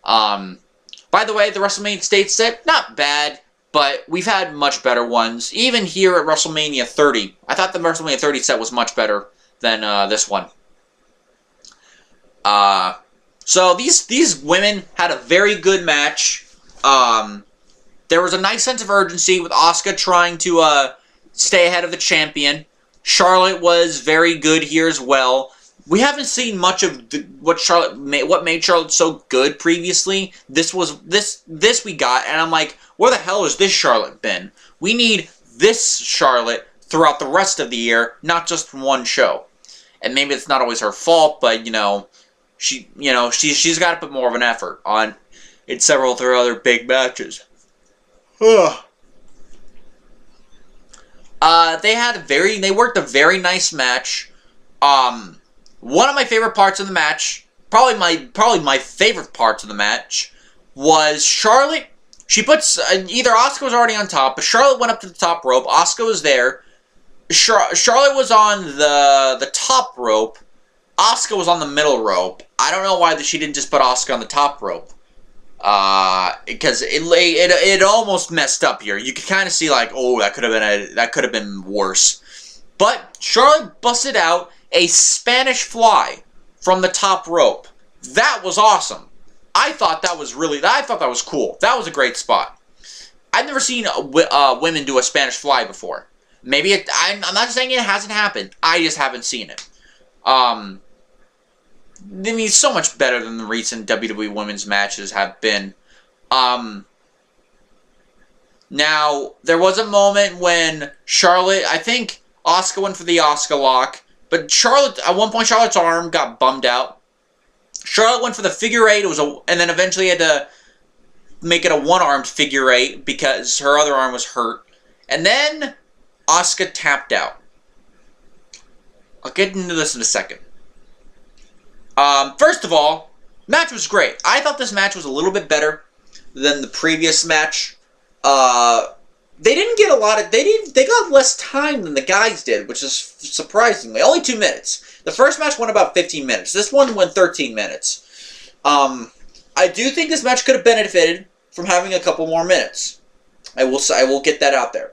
By the way, the WrestleMania stage set, not bad, but we've had much better ones. Even here at WrestleMania 30, I thought the WrestleMania 30 set was much better than this one. So these women had a very good match. There was a nice sense of urgency with Asuka trying to stay ahead of the champion. Charlotte was very good here as well. We haven't seen much of what made Charlotte so good previously. This we got, and I'm like, where the hell has this Charlotte been? We need this Charlotte throughout the rest of the year, not just from one show. And maybe it's not always her fault, but she's got to put more of an effort on in several of her other big matches. They worked a very nice match. One of my favorite parts of the match, probably my favorite parts of the match, was Charlotte. She puts either Asuka was already on top, but Charlotte went up to the top rope. Asuka was there. Charlotte was on the top rope. Asuka was on the middle rope. I don't know why she didn't just put Asuka on the top rope. Because it almost messed up here. You could kind of see like, oh, that could have been worse. But Charlotte busted out a Spanish fly from the top rope. That was awesome. I thought that was cool. That was a great spot. I've never seen women do a Spanish fly before. Maybe I'm not saying it hasn't happened. I just haven't seen it. I mean, it's so much better than the recent WWE women's matches have been. Now, there was a moment when Charlotte, I think Asuka went for the Asuka lock, but at one point Charlotte's arm got bummed out. Charlotte went for the figure eight, and then eventually had to make it a one-armed figure eight because her other arm was hurt. And then Asuka tapped out. I'll get into this in a second. First of all, match was great. I thought this match was a little bit better than the previous match. They didn't get they got less time than the guys did, which is surprisingly. Only 2 minutes. The first match went about 15 minutes. This one went 13 minutes. I do think this match could have benefited from having a couple more minutes. I will get that out there.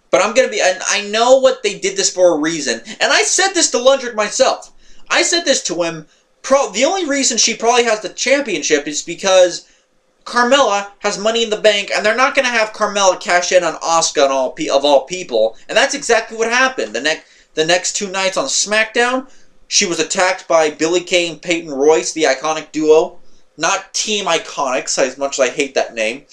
But I know what they did this for a reason. And I said this to Lundrick myself. I said this to him. The only reason she probably has the championship is because Carmella has Money in the Bank, and they're not going to have Carmella cash in on Asuka of all people. And that's exactly what happened. The next 2 nights on SmackDown, she was attacked by Billie Kay and Peyton Royce, the Iconic Duo. Not Team Iconics, as much as I hate that name.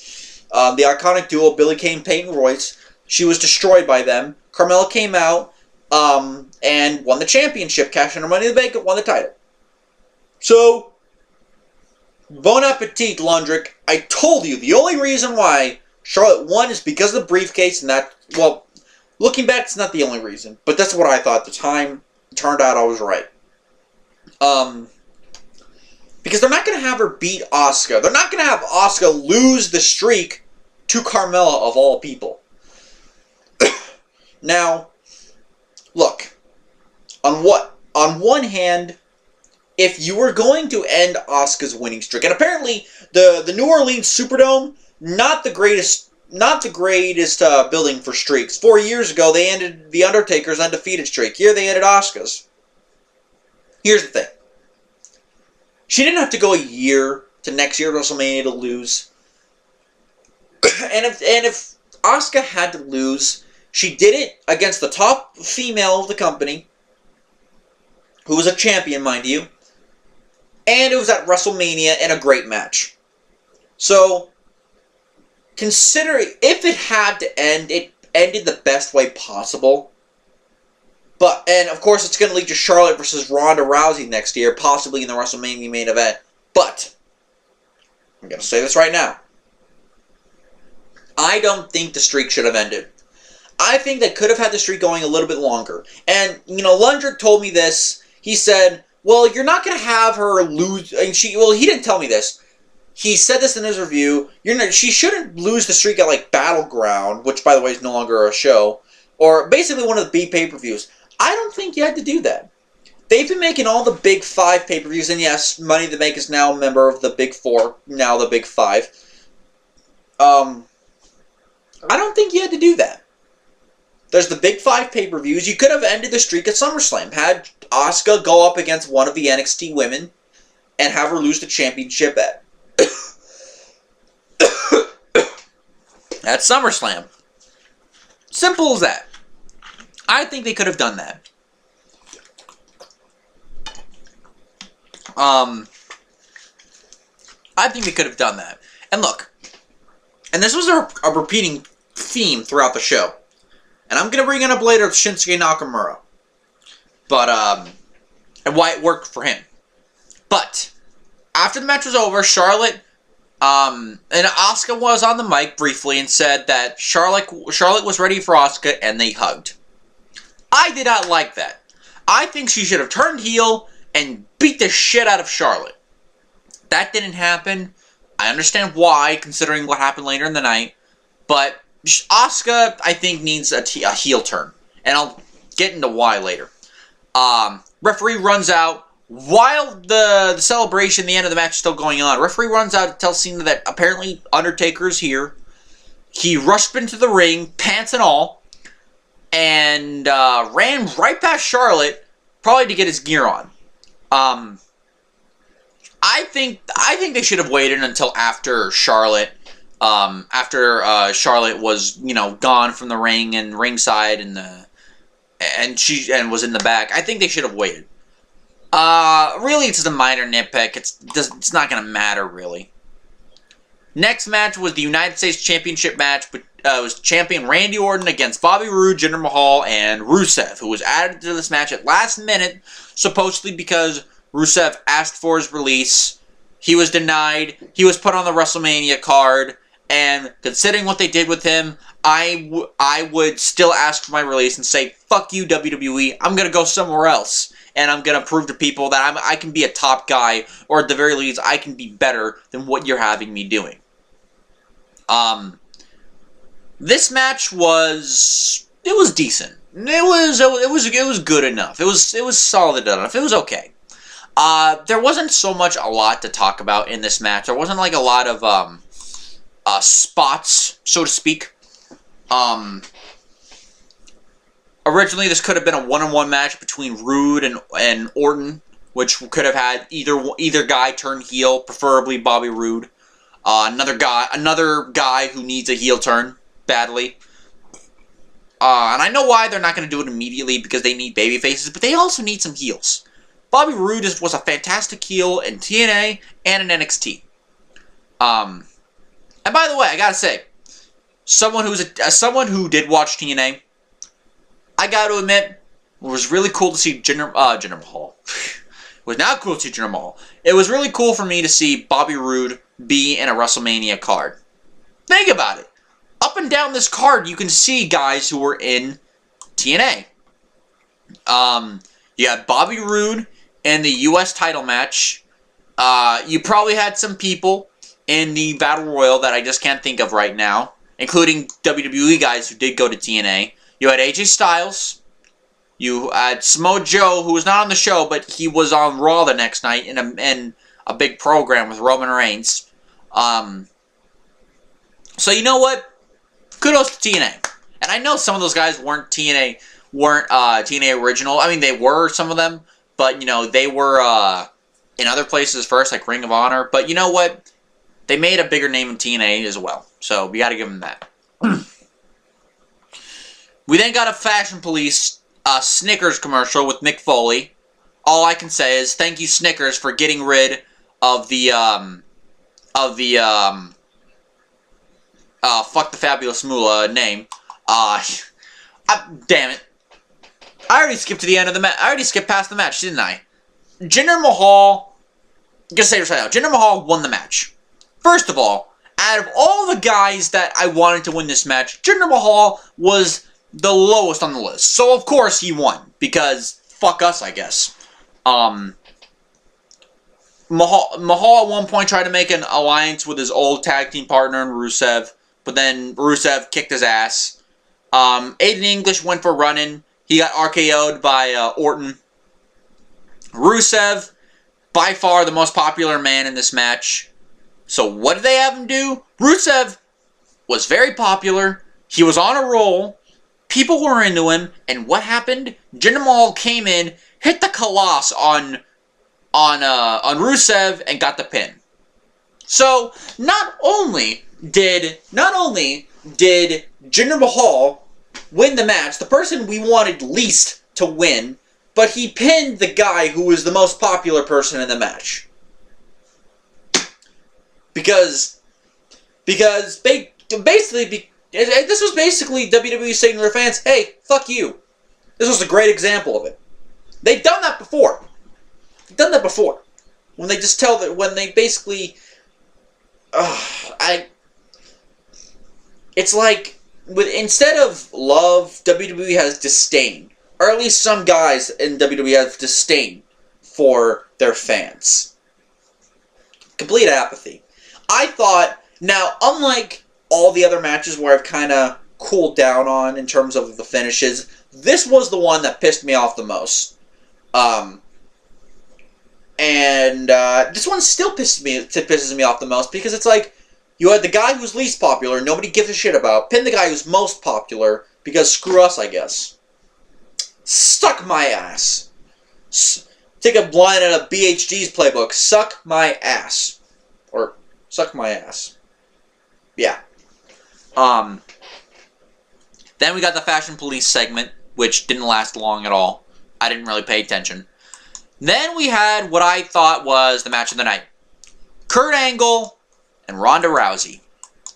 The Iconic Duo, Billie Kay and Peyton Royce. She was destroyed by them. Carmella came out and won the championship, cashed in her Money in the Bank, and won the title. So, bon appetit, Lundrick. I told you, the only reason why Charlotte won is because of the briefcase, and well, looking back, it's not the only reason, but that's what I thought at the time. It turned out I was right. Because they're not going to have her beat Asuka. They're not going to have Asuka lose the streak to Carmella, of all people. Now, look, on one hand, if you were going to end Asuka's winning streak, and apparently the New Orleans Superdome, not the greatest building for streaks. 4 years ago, they ended the Undertaker's undefeated streak. Here, they ended Asuka's. Here's the thing: she didn't have to go a year to next year WrestleMania to lose. and if Asuka had to lose, she did it against the top female of the company, who was a champion, mind you. And it was at WrestleMania in a great match. So, consider if it had to end, it ended the best way possible. And of course, it's going to lead to Charlotte versus Ronda Rousey next year, possibly in the WrestleMania main event. But, I'm going to say this right now. I don't think the streak should have ended. I think they could have had the streak going a little bit longer. And, Lundrick told me this. He said, well, you're not going to have her lose. And he didn't tell me this. He said this in his review. She shouldn't lose the streak at, like, Battleground, which, by the way, is no longer a show. Or basically one of the big pay-per-views. I don't think you had to do that. They've been making all the big 5 pay-per-views. And yes, Money in the Bank is now a member of the big 4. Now the big 5. I don't think you had to do that. There's the Big 5 pay-per-views. You could have ended the streak at SummerSlam. Had Asuka go up against one of the NXT women and have her lose the championship at SummerSlam. Simple as that. I think they could have done that. I think they could have done that. And look, and this was a repeating theme throughout the show. And I'm going to bring it up later with Shinsuke Nakamura. But, and why it worked for him. But, after the match was over, Charlotte, and Asuka was on the mic briefly and said that Charlotte was ready for Asuka, and they hugged. I did not like that. I think she should have turned heel and beat the shit out of Charlotte. That didn't happen. I understand why, considering what happened later in the night. But Asuka, I think, needs a heel turn. And I'll get into why later. Referee runs out. While the celebration, the end of the match is still going on, referee runs out to tell Cena that apparently Undertaker's here. He rushed into the ring, pants and all, and ran right past Charlotte, probably to get his gear on. I think they should have waited until after Charlotte, Charlotte was, you know, gone from the ring and ringside and was in the back. I think they should have waited. Really, it's just a minor nitpick. It's not gonna matter really. Next match was the United States Championship match, but it was champion Randy Orton against Bobby Roode, Jinder Mahal, and Rusev, who was added to this match at last minute, supposedly because Rusev asked for his release. He was denied. He was put on the WrestleMania card, and considering what they did with him, I would still ask for my release and say, fuck you, WWE, I'm gonna go somewhere else. And I'm going to prove to people that I can be a top guy, or at the very least, I can be better than what you're having me doing. This match was decent. It was good enough. It was solid enough. It was okay. There wasn't a lot to talk about in this match. There wasn't like a lot of spots, so to speak. Originally, this could have been a one-on-one match between Roode and Orton, which could have had either guy turn heel, preferably Bobby Roode. Another guy who needs a heel turn badly. And I know why they're not going to do it immediately, because they need baby faces, but they also need some heels. Bobby Roode was a fantastic heel in TNA and in NXT. And by the way, I gotta say, someone who did watch TNA, I got to admit, it was really cool to see Jinder Mahal. It was not cool to see Jinder Mahal. It was really cool for me to see Bobby Roode be in a WrestleMania card. Think about it. Up and down this card, you can see guys who were in TNA. You had Bobby Roode in the U.S. title match. You probably had some people in the Battle Royal that I just can't think of right now, including WWE guys who did go to TNA. You had AJ Styles. You had Samoa Joe, who was not on the show, but he was on Raw the next night in a big program with Roman Reigns. So you know what? Kudos to TNA. And I know some of those guys weren't TNA original. I mean, they were, some of them, but you know, they were in other places first, like Ring of Honor. But you know what? They made a bigger name in TNA as well. So we got to give them that. We then got a Fashion Police Snickers commercial with Mick Foley. All I can say is thank you, Snickers, for getting rid of the fuck the Fabulous Moolah name. Damn it. I already skipped to the end of the match. I already skipped past the match, didn't I? Jinder Mahal, just say it right now, Jinder Mahal won the match. First of all, out of all the guys that I wanted to win this match, Jinder Mahal was the lowest on the list. So, of course, he won. Because, fuck us, I guess. Mahal at one point tried to make an alliance with his old tag team partner in Rusev. But then Rusev kicked his ass. Aiden English went for running. He got RKO'd by Orton. Rusev, by far the most popular man in this match. So what did they have him do? Rusev was very popular. He was on a roll. People were into him, and what happened? Jinder Mahal came in, hit the Colossus on Rusev, and got the pin. So not only did Jinder Mahal win the match, the person we wanted least to win, but he pinned the guy who was the most popular person in the match. Because basically, this was basically WWE saying to their fans, hey, fuck you. This was a great example of it. They've done that before. When they just tell that, when they basically, it's like, instead of love, WWE has disdain. Or at least some guys in WWE have disdain for their fans. Complete apathy. I thought, now, unlike all the other matches where I've kind of cooled down on in terms of the finishes, this was the one that pissed me off the most. This one still pisses me off the most because it's like, you had the guy who's least popular, nobody gives a shit about, pin the guy who's most popular, because screw us, I guess. Suck my ass. Take a line out of BHG's playbook. Suck my ass. Or, suck my ass. Yeah. Then we got the Fashion Police segment, which didn't last long at all. I didn't really pay attention. Then we had what I thought was the match of the night. Kurt Angle and Ronda Rousey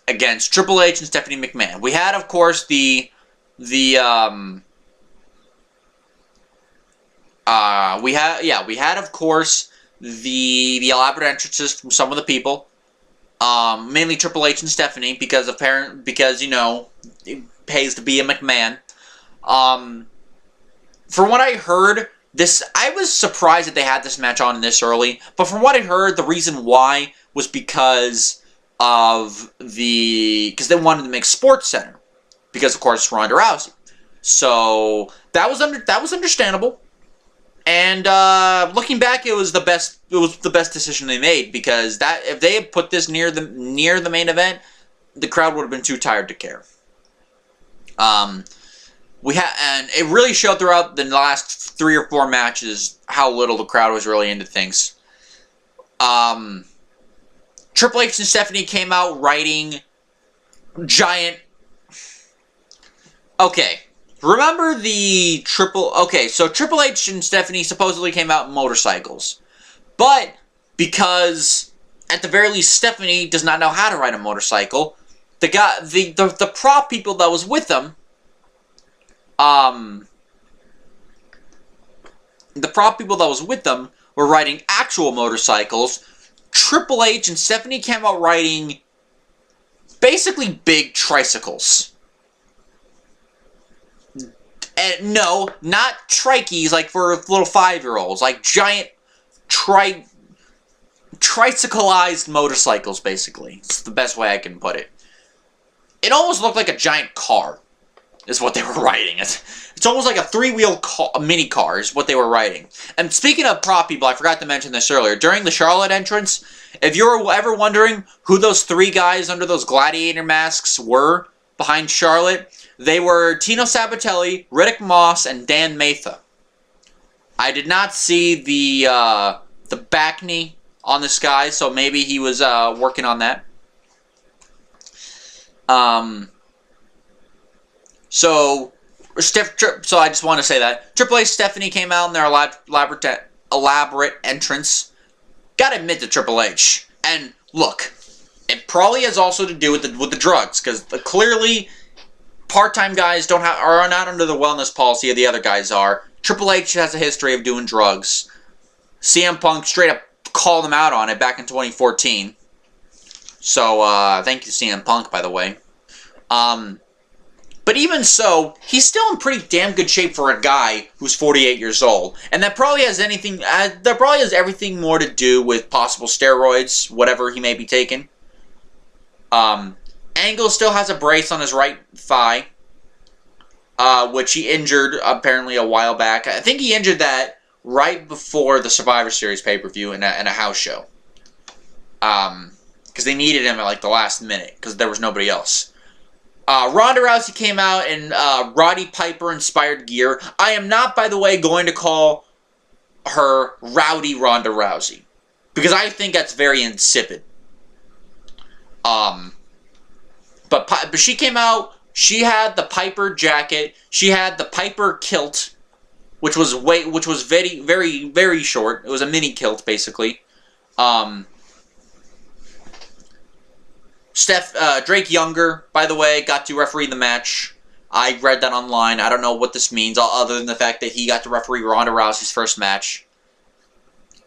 against Triple H and Stephanie McMahon. We had, of course, we had, of course, the elaborate entrances from some of the people. Mainly Triple H and Stephanie, because you know, it pays to be a McMahon. From what I heard, I was surprised that they had this match on this early, but from what I heard, the reason why was because they wanted to make Sports Center, because of course Ronda Rousey. So that was understandable. And looking back, it was the best decision they made, because if they had put this near the main event, the crowd would have been too tired to care. And it really showed throughout the last 3 or 4 matches how little the crowd was really into things. Triple H and Stephanie came out riding giant. Okay. Remember so Triple H and Stephanie supposedly came out in motorcycles. But because, at the very least, Stephanie does not know how to ride a motorcycle, the prop people that was with them, were riding actual motorcycles. Triple H and Stephanie came out riding basically big tricycles. And no, not trikeys like for little 5-year-olds, like giant tricycleized motorcycles, basically. It's the best way I can put it. It almost looked like a giant car, is what they were riding. It's almost like a 3-wheel mini car is what they were riding. And speaking of prop people, I forgot to mention this earlier. During the Charlotte entrance, if you were ever wondering who those 3 guys under those gladiator masks were behind Charlotte, they were Tino Sabatelli, Riddick Moss, and Dan Matha. I did not see the back knee on this guy, so maybe he was working on that. So I just want to say that Triple H, Stephanie came out in their elaborate entrance. Gotta admit to Triple H, and look, it probably has also to do with the drugs, because clearly part-time guys are not under the wellness policy of the other guys are. Triple H has a history of doing drugs. CM Punk straight up called him out on it back in 2014. So, thank you, CM Punk, by the way. But even so, he's still in pretty damn good shape for a guy who's 48 years old. And that probably has everything more to do with possible steroids, whatever he may be taking. Angle still has a brace on his right thigh, which he injured apparently a while back. I think he injured that right before the Survivor Series pay-per-view in a house show. Because they needed him at like the last minute, because there was nobody else. Ronda Rousey came out in Roddy Piper-inspired gear. I am not, by the way, going to call her Rowdy Ronda Rousey, because I think that's very insipid. But she came out. She had the Piper jacket. She had the Piper kilt, which was very, very, very short. It was a mini kilt, basically. Drake Younger, by the way, got to referee the match. I read that online. I don't know what this means, other than the fact that he got to referee Ronda Rousey's first match.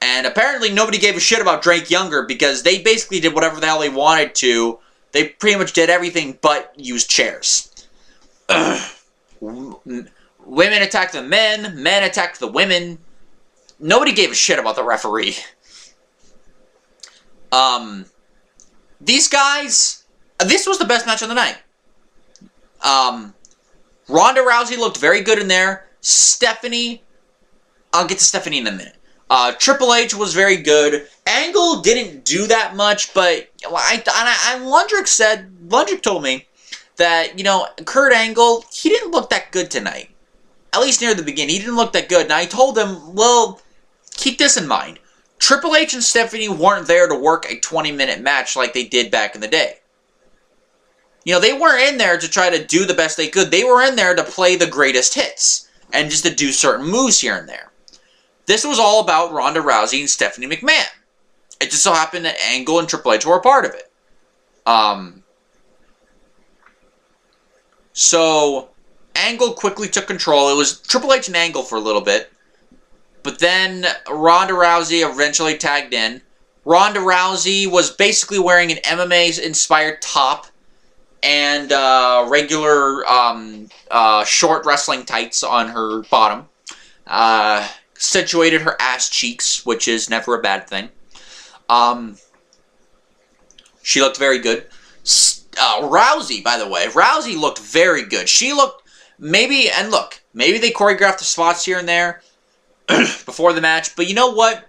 And apparently nobody gave a shit about Drake Younger, because they basically did whatever the hell they wanted to. They pretty much did everything but use chairs. Women attacked the men. Men attacked the women. Nobody gave a shit about the referee. These guys, this was the best match of the night. Ronda Rousey looked very good in there. Stephanie, I'll get to Stephanie in a minute. Triple H was very good. Angle didn't do that much, but Lundrick told me that, you know, Kurt Angle, he didn't look that good tonight. At least near the beginning, he didn't look that good. And I told him, well, keep this in mind. Triple H and Stephanie weren't there to work a 20-minute match like they did back in the day. You know, they weren't in there to try to do the best they could. They were in there to play the greatest hits and just to do certain moves here and there. This was all about Ronda Rousey and Stephanie McMahon. It just so happened that Angle and Triple H were a part of it. So, Angle quickly took control. It was Triple H and Angle for a little bit. But then Ronda Rousey eventually tagged in. Ronda Rousey was basically wearing an MMA-inspired top and regular short wrestling tights on her bottom. Accentuated her ass cheeks, which is never a bad thing. She looked very good. Rousey, by the way, Rousey looked very good. She looked, maybe they choreographed the spots here and there before the match, but you know what?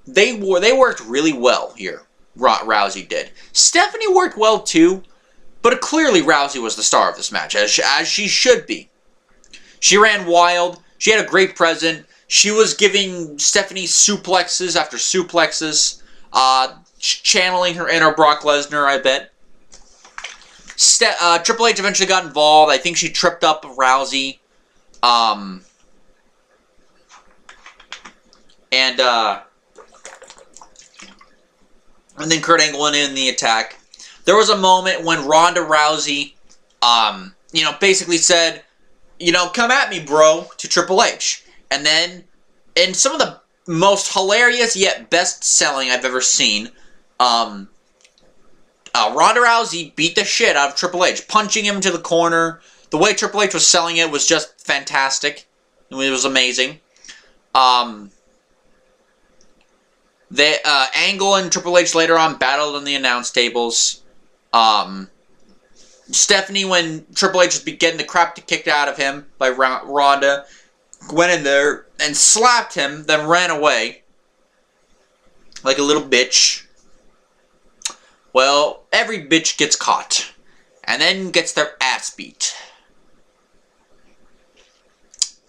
They worked really well here. Rousey did. Stephanie worked well too, but clearly Rousey was the star of this match, as she should be. She ran wild. She had a great presence. She was giving Stephanie suplexes after suplexes, channeling her inner Brock Lesnar, I bet. Triple H eventually got involved. I think she tripped up Rousey. And then Kurt Angle went in the attack. There was a moment when Ronda Rousey, basically said, come at me, bro, to Triple H. And then, in some of the most hilarious yet best-selling I've ever seen, Ronda Rousey beat the shit out of Triple H, punching him to the corner. The way Triple H was selling it was just fantastic. It was amazing. Angle and Triple H later on battled on the announce tables. Stephanie, when Triple H was getting the crap kicked out of him by Ronda, went in there and slapped him, then ran away like a little bitch. Well, every bitch gets caught and then gets their ass beat.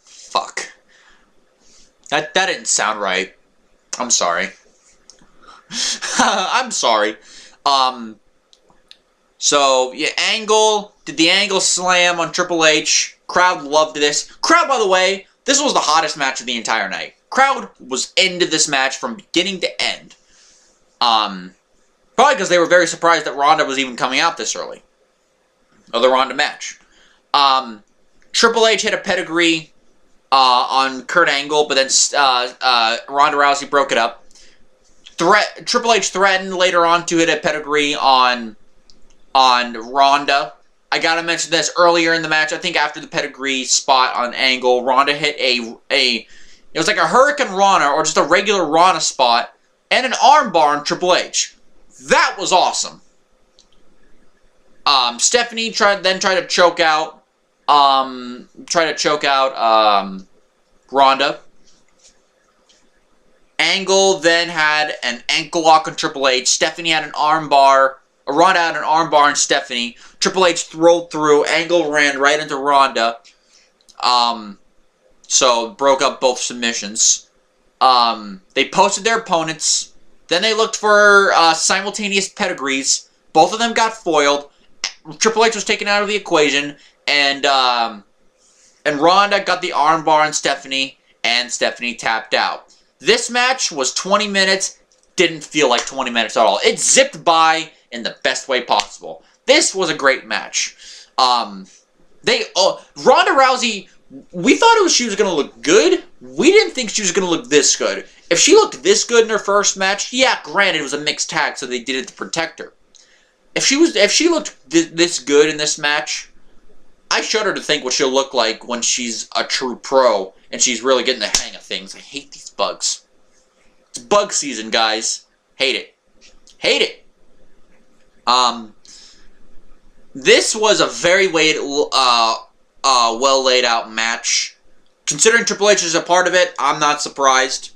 Fuck. That didn't sound right. I'm sorry. I'm sorry. So, yeah, Angle did the Angle Slam on Triple H. Crowd loved this. Crowd, by the way, this was the hottest match of the entire night. Crowd was into this match from beginning to end. Probably because they were very surprised that Ronda was even coming out this early. Or the Ronda match. Triple H hit a pedigree on Kurt Angle, but then Ronda Rousey broke it up. Triple H threatened later on to hit a pedigree on Ronda. I gotta mention this earlier in the match. I think after the pedigree spot on Angle, Ronda hit it was like a Hurricane Rana or just a regular Rana spot and an armbar on Triple H. That was awesome. Stephanie tried to choke out Ronda. Angle then had an ankle lock on Triple H. Stephanie had an armbar Ronda had an armbar on Stephanie. Triple H rolled through, angle ran right into Ronda. So broke up both submissions. They posted their opponents. Then they looked for simultaneous pedigrees. Both of them got foiled. Triple H was taken out of the equation, and Ronda got the armbar on Stephanie, and Stephanie tapped out. This match was 20 minutes. Didn't feel like 20 minutes at all. It zipped by in the best way possible. This was a great match. Ronda Rousey, we thought she was going to look good. We didn't think she was going to look this good. If she looked this good in her first match, yeah, granted it was a mixed tag, so they did it to protect her. If she looked this good in this match, I shudder to think what she'll look like when she's a true pro and she's really getting the hang of things. I hate these bugs. It's bug season, guys. Hate it. Hate it. This was a very well laid out match. Considering Triple H is a part of it, I'm not surprised.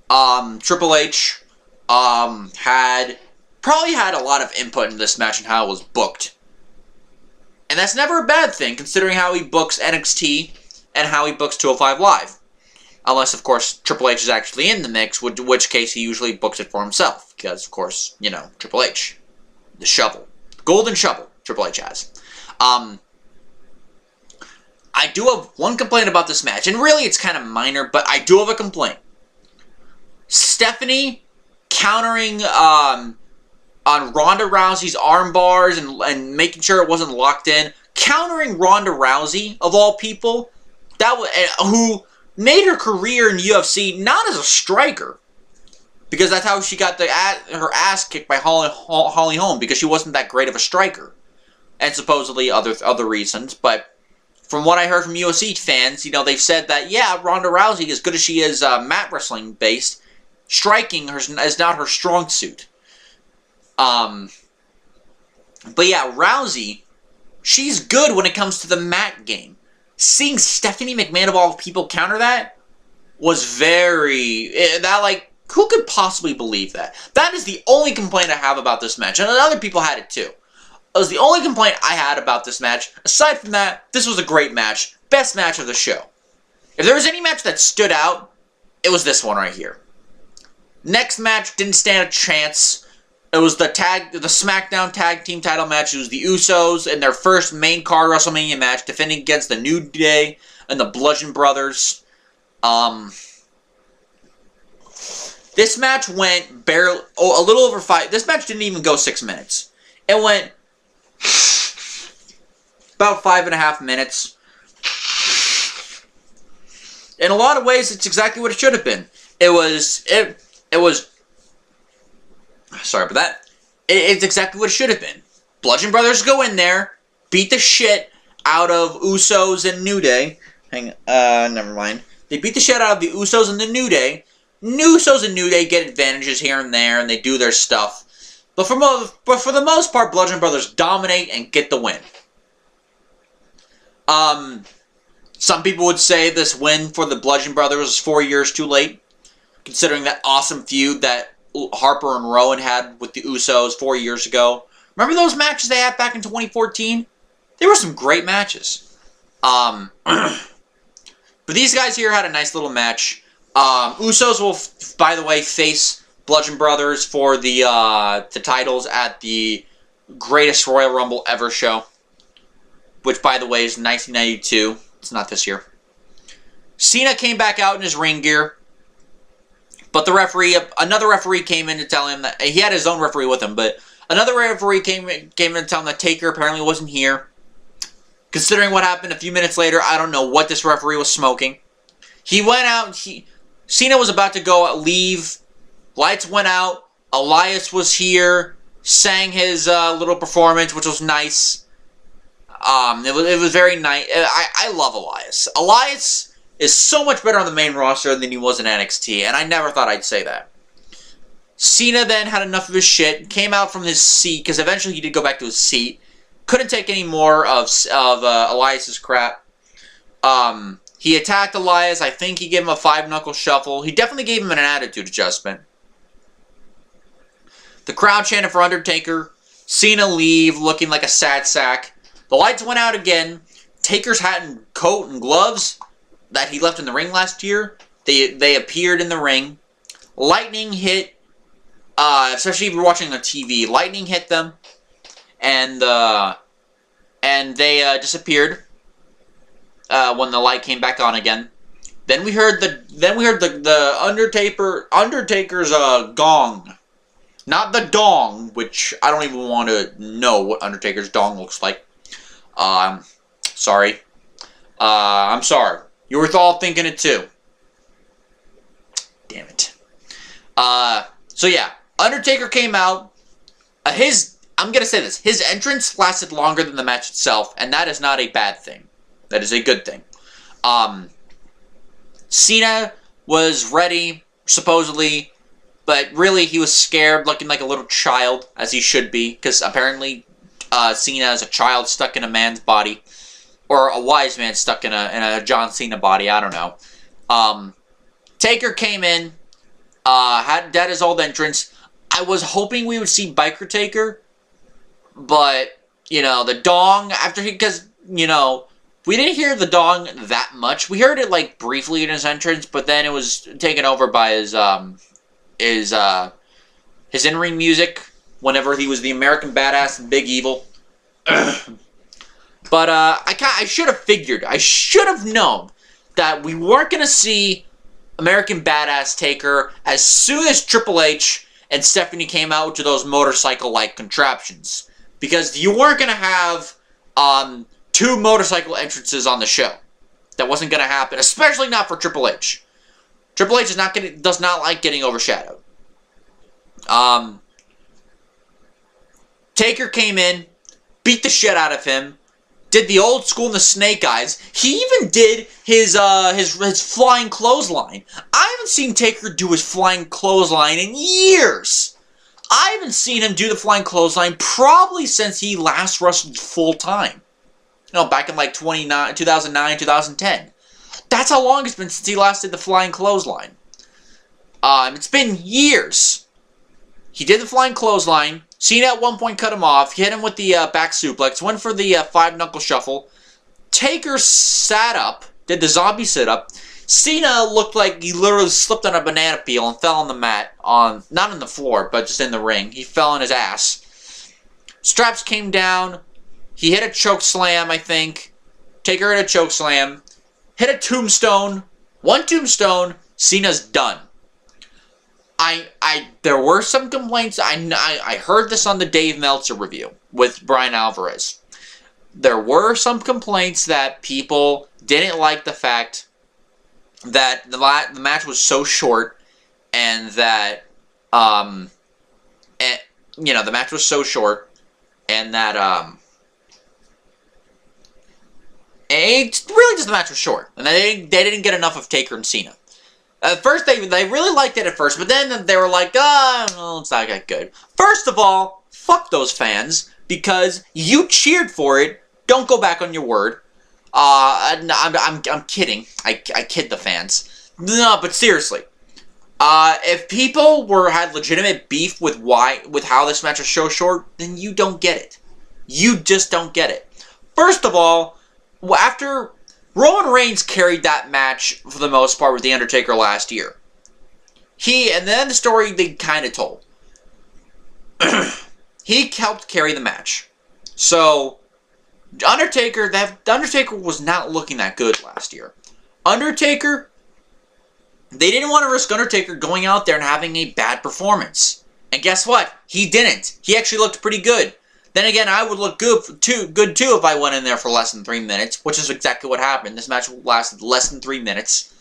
Triple H probably had a lot of input in this match and how it was booked. And that's never a bad thing, considering how he books NXT and how he books 205 Live. Unless, of course, Triple H is actually in the mix, in which case he usually books it for himself. Because, of course, you know, Triple H. The shovel. Golden shovel, Triple H has. I do have one complaint about this match, and really it's kind of minor, but I do have a complaint. Stephanie countering on Ronda Rousey's arm bars and making sure it wasn't locked in. Countering Ronda Rousey, of all people, who made her career in UFC not as a striker. Because that's how she got her ass kicked by Holly Holm, because she wasn't that great of a striker. And supposedly other reasons, but from what I heard from UFC fans, you know, they've said that, yeah, Ronda Rousey, as good as she is mat wrestling based, striking is not her strong suit. But yeah, Rousey, she's good when it comes to the mat game. Seeing Stephanie McMahon of all people counter that was who could possibly believe that? That is the only complaint I have about this match, and other people had it too. It was the only complaint I had about this match. Aside from that, this was a great match. Best match of the show. If there was any match that stood out, it was this one right here. Next match didn't stand a chance. It was the Smackdown Tag Team title match. It was the Usos in their first main card WrestleMania match, defending against the New Day and the Bludgeon Brothers. This match went a little over 5. This match didn't even go 6 minutes. It went about 5.5 minutes. In a lot of ways, it's exactly what it should have been. It was. Sorry about that. It's exactly what it should have been. Bludgeon Brothers go in there, beat the shit out of Usos and New Day. Never mind. They beat the shit out of the Usos and the New Day. Usos and New Day get advantages here and there, and they do their stuff. But for the most part, Bludgeon Brothers dominate and get the win. Some people would say this win for the Bludgeon Brothers was 4 years too late, considering that awesome feud that Harper and Rowan had with the Usos 4 years ago. Remember those matches they had back in 2014? They were some great matches. But these guys here had a nice little match. Usos will, by the way, face Bludgeon Brothers for the titles at the greatest Royal Rumble ever show, which, by the way, is 1992. It's not this year. Cena came back out in his ring gear, but another referee came in to tell him that he had his own referee with him, but another referee came in to tell him that Taker apparently wasn't here. Considering what happened a few minutes later, I don't know what this referee was smoking. He went out. Cena was about to leave. Lights went out. Elias was here, sang his little performance, which was nice. It was very nice. I love Elias. Elias is so much better on the main roster than he was in NXT, and I never thought I'd say that. Cena then had enough of his shit, came out from his seat, because eventually he did go back to his seat. Couldn't take any more of Elias's crap. He attacked Elias. I think he gave him a 5-knuckle shuffle. He definitely gave him an attitude adjustment. The crowd chanted for Undertaker. Cena leave looking like a sad sack. The lights went out again. Taker's hat and coat and gloves that he left in the ring last year, they appeared in the ring. Lightning hit, especially if you're watching on TV, lightning hit them, and they disappeared when the light came back on again. Then we heard the Undertaker's gong. Not the dong, which I don't even want to know what Undertaker's dong looks like. Sorry. I'm sorry. You were all thinking it too. Damn it. So yeah, Undertaker came out. I'm gonna say this. His entrance lasted longer than the match itself, and that is not a bad thing. That is a good thing. Cena was ready, supposedly, but really he was scared, looking like a little child, as he should be, because apparently Cena is a child stuck in a man's body, or a wise man stuck in a John Cena body. I don't know. Taker came in, had his old entrance. I was hoping we would see Biker Taker, but the dong because we didn't hear the dong that much. We heard it like briefly in his entrance, but then it was taken over by his in-ring music whenever he was the American Badass and Big Evil. But I should have figured. I should have known that we weren't going to see American Badass Taker as soon as Triple H and Stephanie came out to those motorcycle-like contraptions. Because you weren't going to have 2 motorcycle entrances on the show. That wasn't going to happen, especially not for Triple H. Triple H does not like getting overshadowed. Taker came in, beat the shit out of him, did the old school in the snake eyes. He even did his flying clothesline. I haven't seen Taker do his flying clothesline in years. I haven't seen him do the flying clothesline probably since he last wrestled full time. Back in like 2009, 2010. That's how long it's been since he last did the flying clothesline. It's been years. He did the flying clothesline. Cena at one point cut him off. Hit him with the back suplex. Went for the 5-knuckle shuffle. Taker sat up. Did the zombie sit-up. Cena looked like he literally slipped on a banana peel and fell on the mat. Not on the floor, but just in the ring. He fell on his ass. Straps came down. He hit a choke slam, I think. Taker hit a choke slam. Hit a tombstone. 1 tombstone. Cena's done. There were some complaints. I heard this on the Dave Meltzer review with Bryan Alvarez. There were some complaints that people didn't like the fact that the match was so short, and that the match was so short, and that it's really just the match was short, and they didn't get enough of Taker and Cena. At first, they really liked it at first, but then they were like, well, it's not that good. First of all, fuck those fans, because you cheered for it. Don't go back on your word. I'm kidding. I kid the fans. No, but seriously. If people had legitimate beef with how this match was so short, then you don't get it. You just don't get it. First of all, after Roman Reigns carried that match for the most part with The Undertaker last year. And then the story they kind of told. He helped carry the match. So, the Undertaker was not looking that good last year. Undertaker, they didn't want to risk Undertaker going out there and having a bad performance. And guess what? He didn't. He actually looked pretty good. Then again, I would look good too if I went in there for less than 3 minutes, which is exactly what happened. This match lasted less than 3 minutes.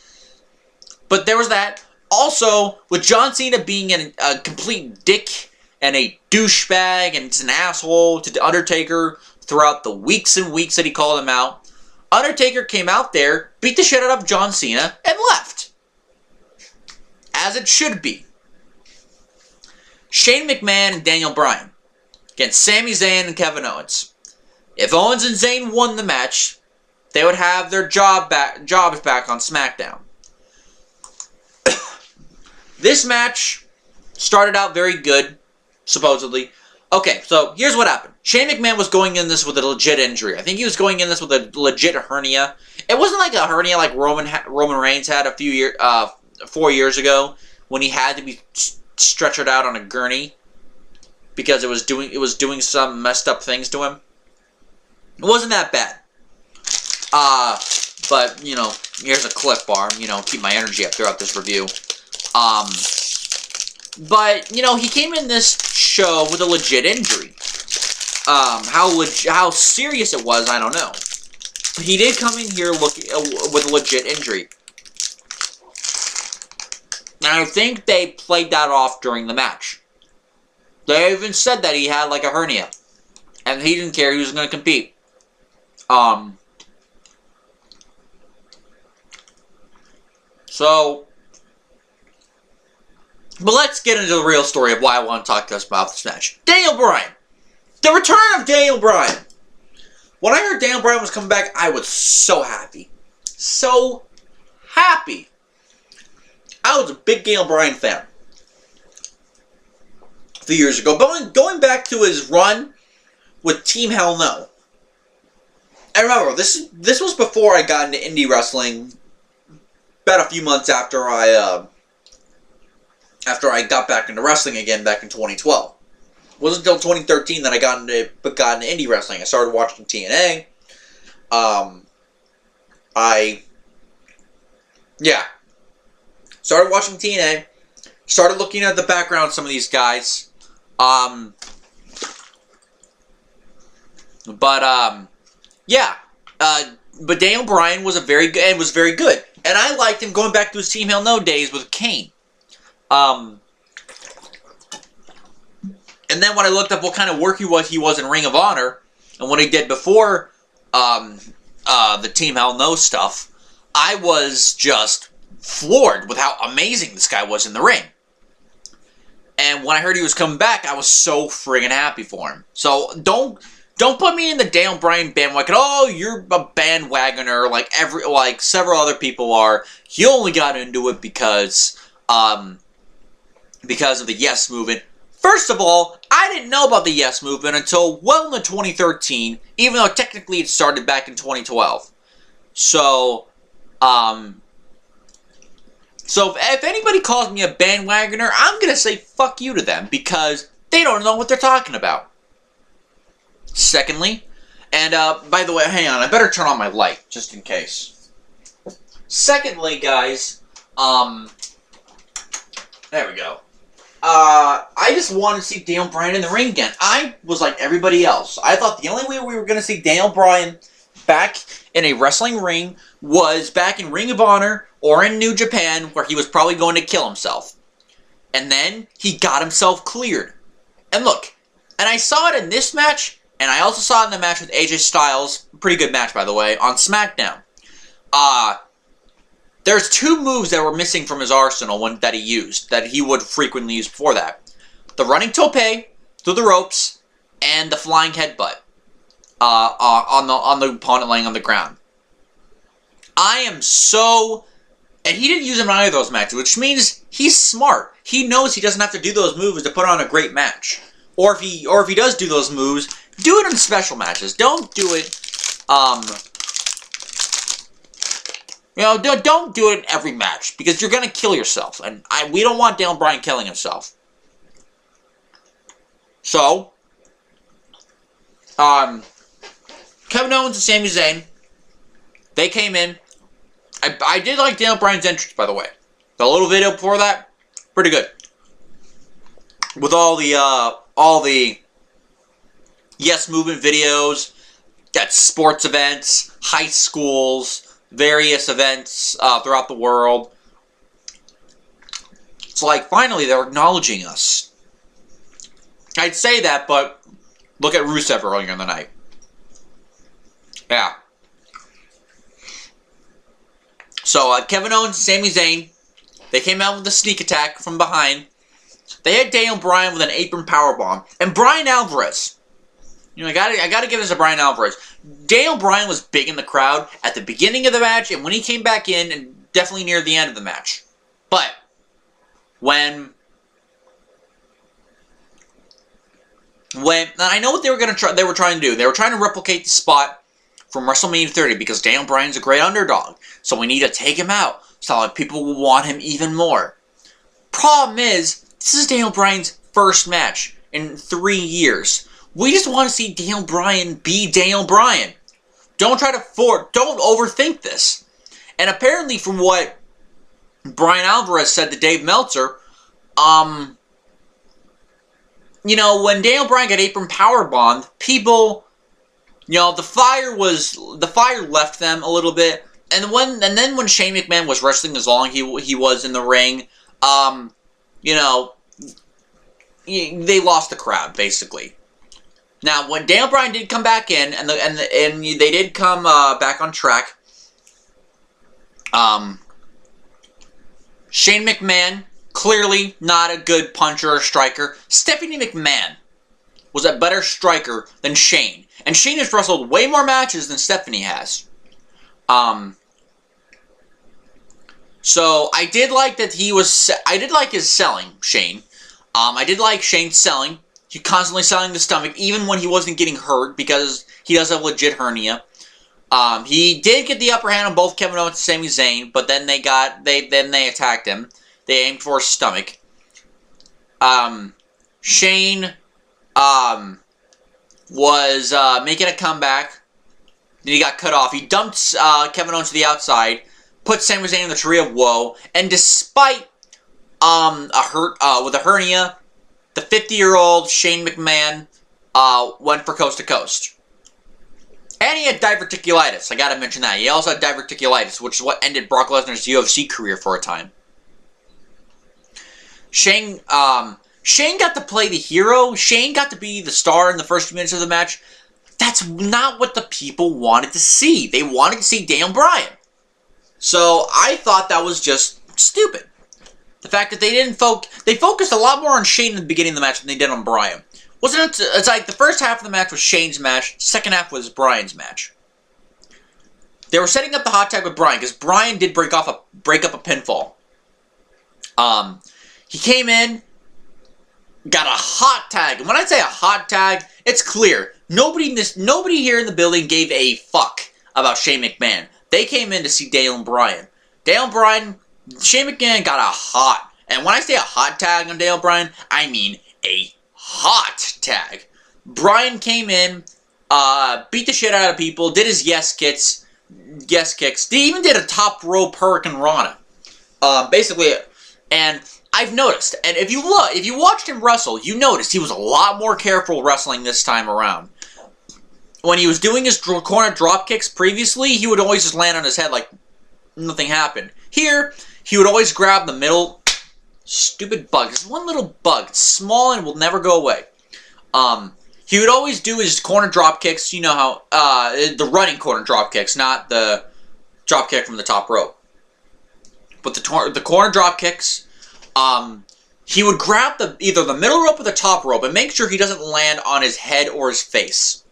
But there was that. Also, with John Cena being a complete dick and a douchebag and just an asshole to The Undertaker throughout the weeks and weeks that he called him out, Undertaker came out there, beat the shit out of John Cena, and left. As it should be. Shane McMahon and Daniel Bryan against Sami Zayn and Kevin Owens. If Owens and Zayn won the match, they would have their jobs back on SmackDown. This match started out very good, supposedly. Okay, so here's what happened. Shane McMahon was going in this with a legit injury. I think he was going in this with a legit hernia. It wasn't like a hernia like Roman Reigns had 4 years ago when he had to be stretchered out on a gurney because it was doing some messed up things to him. It wasn't that bad. But you know, here's a Cliff Bar. You know, keep my energy up throughout this review. But, you know, he came in this show with a legit injury. How serious it was, I don't know. But he did come in here with a legit injury. And I think they played that off during the match. They even said that he had, like, a hernia. And he didn't care, he was going to compete. But let's get into the real story of why I want to talk to us about this match. Daniel Bryan. The return of Daniel Bryan. When I heard Daniel Bryan was coming back, I was so happy. So happy. I was a big Daniel Bryan fan a few years ago. But going back to his run with Team Hell No. And remember, this was before I got into indie wrestling. About a few months after I got back into wrestling again back in 2012. It wasn't until 2013 that I got into indie wrestling. I started watching TNA. Started watching TNA. Started looking at the background of some of these guys. But Daniel Bryan was very good. And I liked him going back to his Team Hell No days with Kane. And then when I looked up what kind of work he was in Ring of Honor, and what he did before the Team Hell No stuff, I was just floored with how amazing this guy was in the ring. And when I heard he was coming back, I was so friggin' happy for him. So don't put me in the Daniel Bryan bandwagon. Oh, you're a bandwagoner like several other people are. You only got into it because of the Yes Movement. First of all, I didn't know about the Yes Movement until well into 2013, even though technically it started back in 2012. So if anybody calls me a bandwagoner, I'm going to say fuck you to them because they don't know what they're talking about. Secondly, and by the way, hang on, I better turn on my light just in case. Secondly, guys, there we go. I just wanted to see Daniel Bryan in the ring again. I was like everybody else. I thought the only way we were going to see Daniel Bryan back in a wrestling ring was back in Ring of Honor or in New Japan, where he was probably going to kill himself. And then he got himself cleared. And look, and I saw it in this match, and I also saw it in the match with AJ Styles. Pretty good match, by the way, on Smackdown. There's two moves that were missing from his arsenal that he used, that he would frequently use before that. The running tope through the ropes, and the flying headbutt on the opponent laying on the ground. I am so... And he didn't use them in either of those matches, which means he's smart. He knows he doesn't have to do those moves to put on a great match. Or if he does do those moves, do it in special matches. Don't do it, don't do it in every match, because you're going to kill yourself. And we don't want Daniel Bryan killing himself. So, Kevin Owens and Sami Zayn, they came in. I did like Daniel Bryan's entrance, by the way. The little video before that, pretty good. With all the Yes Movement videos, at sports events, high schools, various events throughout the world. It's like, finally, they're acknowledging us. I'd say that, but look at Rusev earlier in the night. Yeah. So, Kevin Owens and Sami Zayn, they came out with a sneak attack from behind. They had Daniel Bryan with an apron powerbomb. And Bryan Alvarez. You know, I gotta give this to Bryan Alvarez. Daniel Bryan was big in the crowd at the beginning of the match, and when he came back in, and definitely near the end of the match. But, when when I know what they were going to try. They were trying to do. They were trying to replicate the spot from WrestleMania 30 because Daniel Bryan's a great underdog. So we need to take him out so that people will want him even more. Problem is, this is Daniel Bryan's first match in 3 years. We just want to see Daniel Bryan be Daniel Bryan. Don't overthink this. And apparently, from what Bryan Alvarez said to Dave Meltzer, you know, when Daniel Bryan got apron powerbombed, people, you know, the fire left them a little bit. And then when Shane McMahon was wrestling as long he was in the ring, you know, they lost the crowd basically. Now, when Daniel Bryan did come back in, and they did come back on track, Shane McMahon, clearly not a good puncher or striker. Stephanie McMahon was a better striker than Shane. And Shane has wrestled way more matches than Stephanie has. So, I did like that I did like his selling, Shane. I did like Shane selling. He constantly selling the stomach, even when he wasn't getting hurt, because he does have a legit hernia. He did get the upper hand on both Kevin Owens and Sami Zayn, but then they attacked him. They aimed for his stomach. Shane was making a comeback. Then he got cut off. He dumped Kevin Owens to the outside, put Sami Zayn in the Tree of Woe, and despite with a hernia, the 50-year-old Shane McMahon went for coast to coast. And he had diverticulitis. I gotta mention that. He also had diverticulitis, which is what ended Brock Lesnar's UFC career for a time. Shane got to play the hero. Shane got to be the star in the first few minutes of the match. That's not what the people wanted to see. They wanted to see Daniel Bryan. So I thought that was just stupid. The fact that they focused a lot more on Shane in the beginning of the match than they did on Bryan. It's like the first half of the match was Shane's match, second half was Bryan's match. They were setting up the hot tag with Bryan, because Bryan did break up a pinfall. He came in, got a hot tag. And when I say a hot tag, it's clear. Nobody here in the building gave a fuck about Shane McMahon. They came in to see Daniel Bryan. Shane McMahon got a hot, and when I say a hot tag on Daniel Bryan, I mean a hot tag. Bryan came in, beat the shit out of people, did his yes kicks. They even did a top rope Hurricane Rana. Basically, and I've noticed, and if you watched him wrestle, you noticed he was a lot more careful wrestling this time around. When he was doing his corner drop kicks previously, he would always just land on his head like nothing happened. Here, he would always grab the middle. Stupid bug. It's one little bug. It's small and will never go away. He would always do his corner drop kicks. You know how the running corner drop kicks, not the drop kick from the top rope. But the corner drop kicks. He would grab either the middle rope or the top rope and make sure he doesn't land on his head or his face.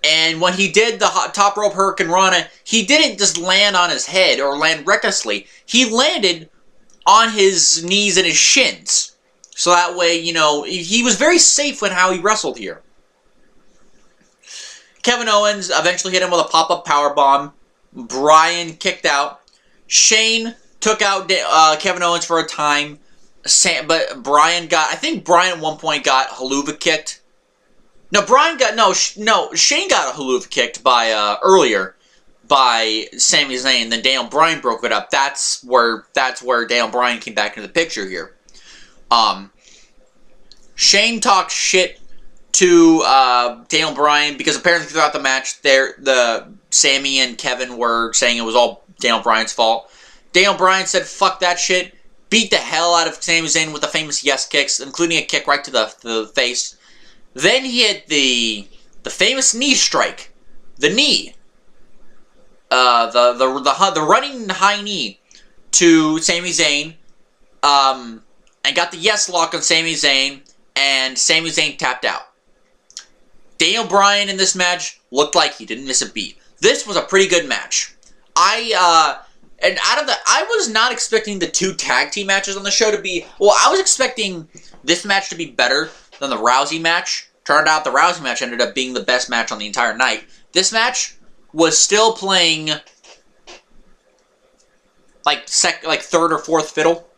And when he did the top rope Hurricane Rana, he didn't just land on his head or land recklessly. He landed on his knees and his shins. So that way, you know, he was very safe with how he wrestled here. Kevin Owens eventually hit him with a pop-up powerbomb. Bryan kicked out. Shane took out Kevin Owens for a time. But Bryan I think Bryan at one point got haluva kicked. No, Shane got a haluva kicked earlier by Sami Zayn. Then Daniel Bryan broke it up. That's where Daniel Bryan came back into the picture here. Shane talked shit to Daniel Bryan because apparently throughout the match, the Sami and Kevin were saying it was all Daniel Bryan's fault. Daniel Bryan said, "Fuck that shit." Beat the hell out of Sami Zayn with the famous yes kicks, including a kick right to the face. Then he hit the famous knee strike, the knee, the running high knee to Sami Zayn, and got the yes lock on Sami Zayn, and Sami Zayn tapped out. Daniel Bryan in this match looked like he didn't miss a beat. This was a pretty good match. I was not expecting the two tag team matches on the show to be. Well, I was expecting this match to be better than the Rousey match. Turned out the Rousey match ended up being the best match on the entire night. This match was still playing like third or fourth fiddle.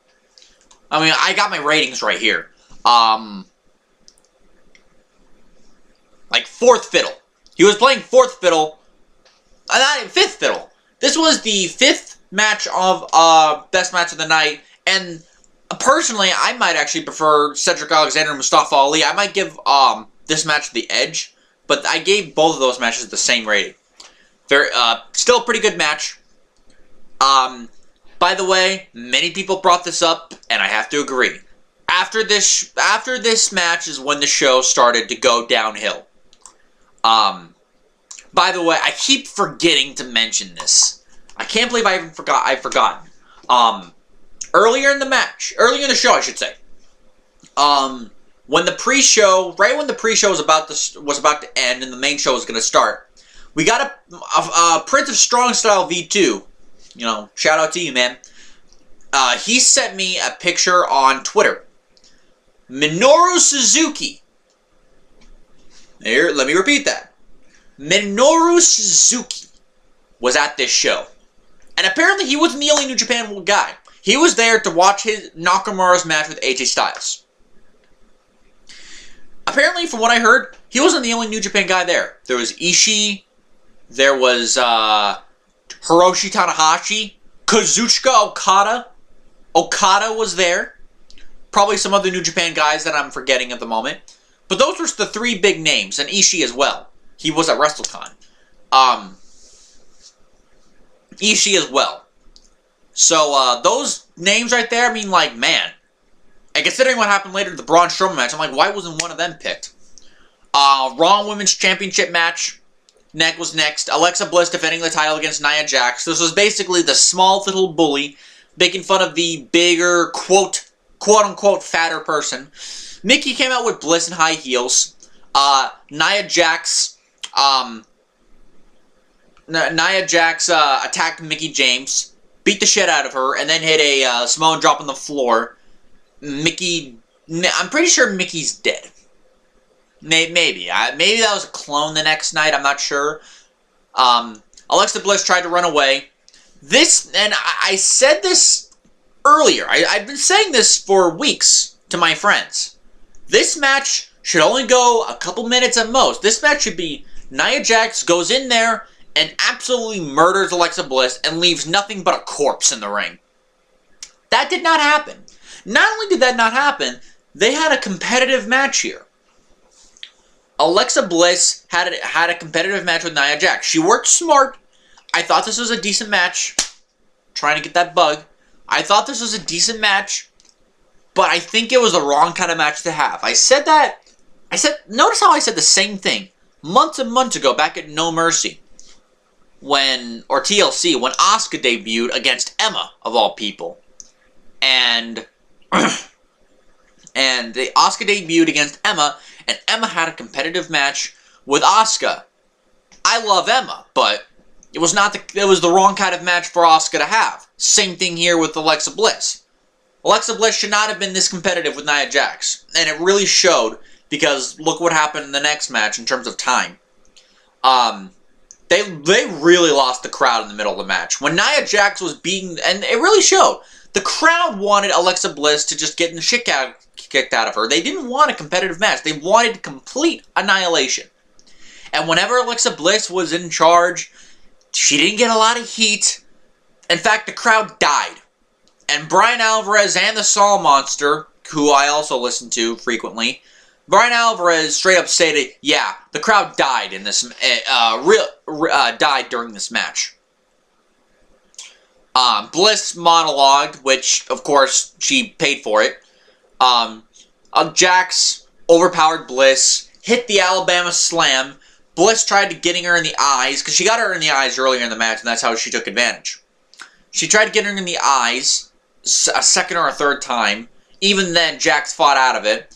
I mean, I got my ratings right here. Like fourth fiddle. He was playing fourth fiddle. Not even fifth fiddle. This was the fifth match of best match of the night, and personally, I might actually prefer Cedric Alexander and Mustafa Ali. I might give this match the edge, but I gave both of those matches the same rating. Still a pretty good match. By the way, many people brought this up, and I have to agree. After this match is when the show started to go downhill. By the way, I keep forgetting to mention this. I can't believe I even forgot. I've forgotten. Earlier in the show, I should say. When the pre-show, right when the pre-show was about to end and the main show was going to start, we got a Prince of Strong Style V2. You know, shout out to you, man. He sent me a picture on Twitter. Minoru Suzuki. Here, let me repeat that. Minoru Suzuki was at this show. And apparently he wasn't the only New Japan guy. He was there to watch his Nakamura's match with AJ Styles. Apparently, from what I heard, he wasn't the only New Japan guy there. There was Ishii. There was Hiroshi Tanahashi. Kazuchika Okada. Okada was there. Probably some other New Japan guys that I'm forgetting at the moment. But those were the three big names. And Ishii as well. He was at WrestleCon. Ishii as well. So, those names right there, I mean, like, man. And considering what happened later in the Braun Strowman match, I'm like, why wasn't one of them picked? Raw Women's Championship match. Was next. Alexa Bliss defending the title against Nia Jax. This was basically the small little bully making fun of the bigger, quote-unquote, fatter person. Nikki came out with Bliss in high heels. Nia Jax attacked Mickie James, beat the shit out of her, and then hit a Samoan drop on the floor. I'm pretty sure Mickey's dead. Maybe that was a clone the next night, I'm not sure. Alexa Bliss tried to run away. I said this earlier. I've been saying this for weeks to my friends. This match should only go a couple minutes at most. This match should be Nia Jax goes in there and absolutely murders Alexa Bliss and leaves nothing but a corpse in the ring. That did not happen. Not only did that not happen, they had a competitive match here. Alexa Bliss had a competitive match with Nia Jax. She worked smart. I thought this was a decent match. Trying to get that bug. I thought this was a decent match, but I think it was the wrong kind of match to have. Notice how I said the same thing months and months ago back at No Mercy. Or TLC, when Asuka debuted against Emma, of all people. And the Asuka debuted against Emma, and Emma had a competitive match with Asuka. I love Emma, but it was the wrong kind of match for Asuka to have. Same thing here with Alexa Bliss. Alexa Bliss should not have been this competitive with Nia Jax, and it really showed because look what happened in the next match in terms of time. They really lost the crowd in the middle of the match. When Nia Jax was beating, and it really showed, the crowd wanted Alexa Bliss to just get the shit kicked out of her. They didn't want a competitive match. They wanted complete annihilation. And whenever Alexa Bliss was in charge, she didn't get a lot of heat. In fact, the crowd died. And Bryan Alvarez and the Saw Monster, who I also listen to frequently, Bryan Alvarez straight up stated, yeah, the crowd died in this, died during this match. Bliss monologued, which, of course, she paid for it. Jax overpowered Bliss, hit the Alabama Slam. Bliss tried to getting her in the eyes, because she got her in the eyes earlier in the match, and that's how she took advantage. She tried to get her in the eyes a second or a third time. Even then, Jax fought out of it.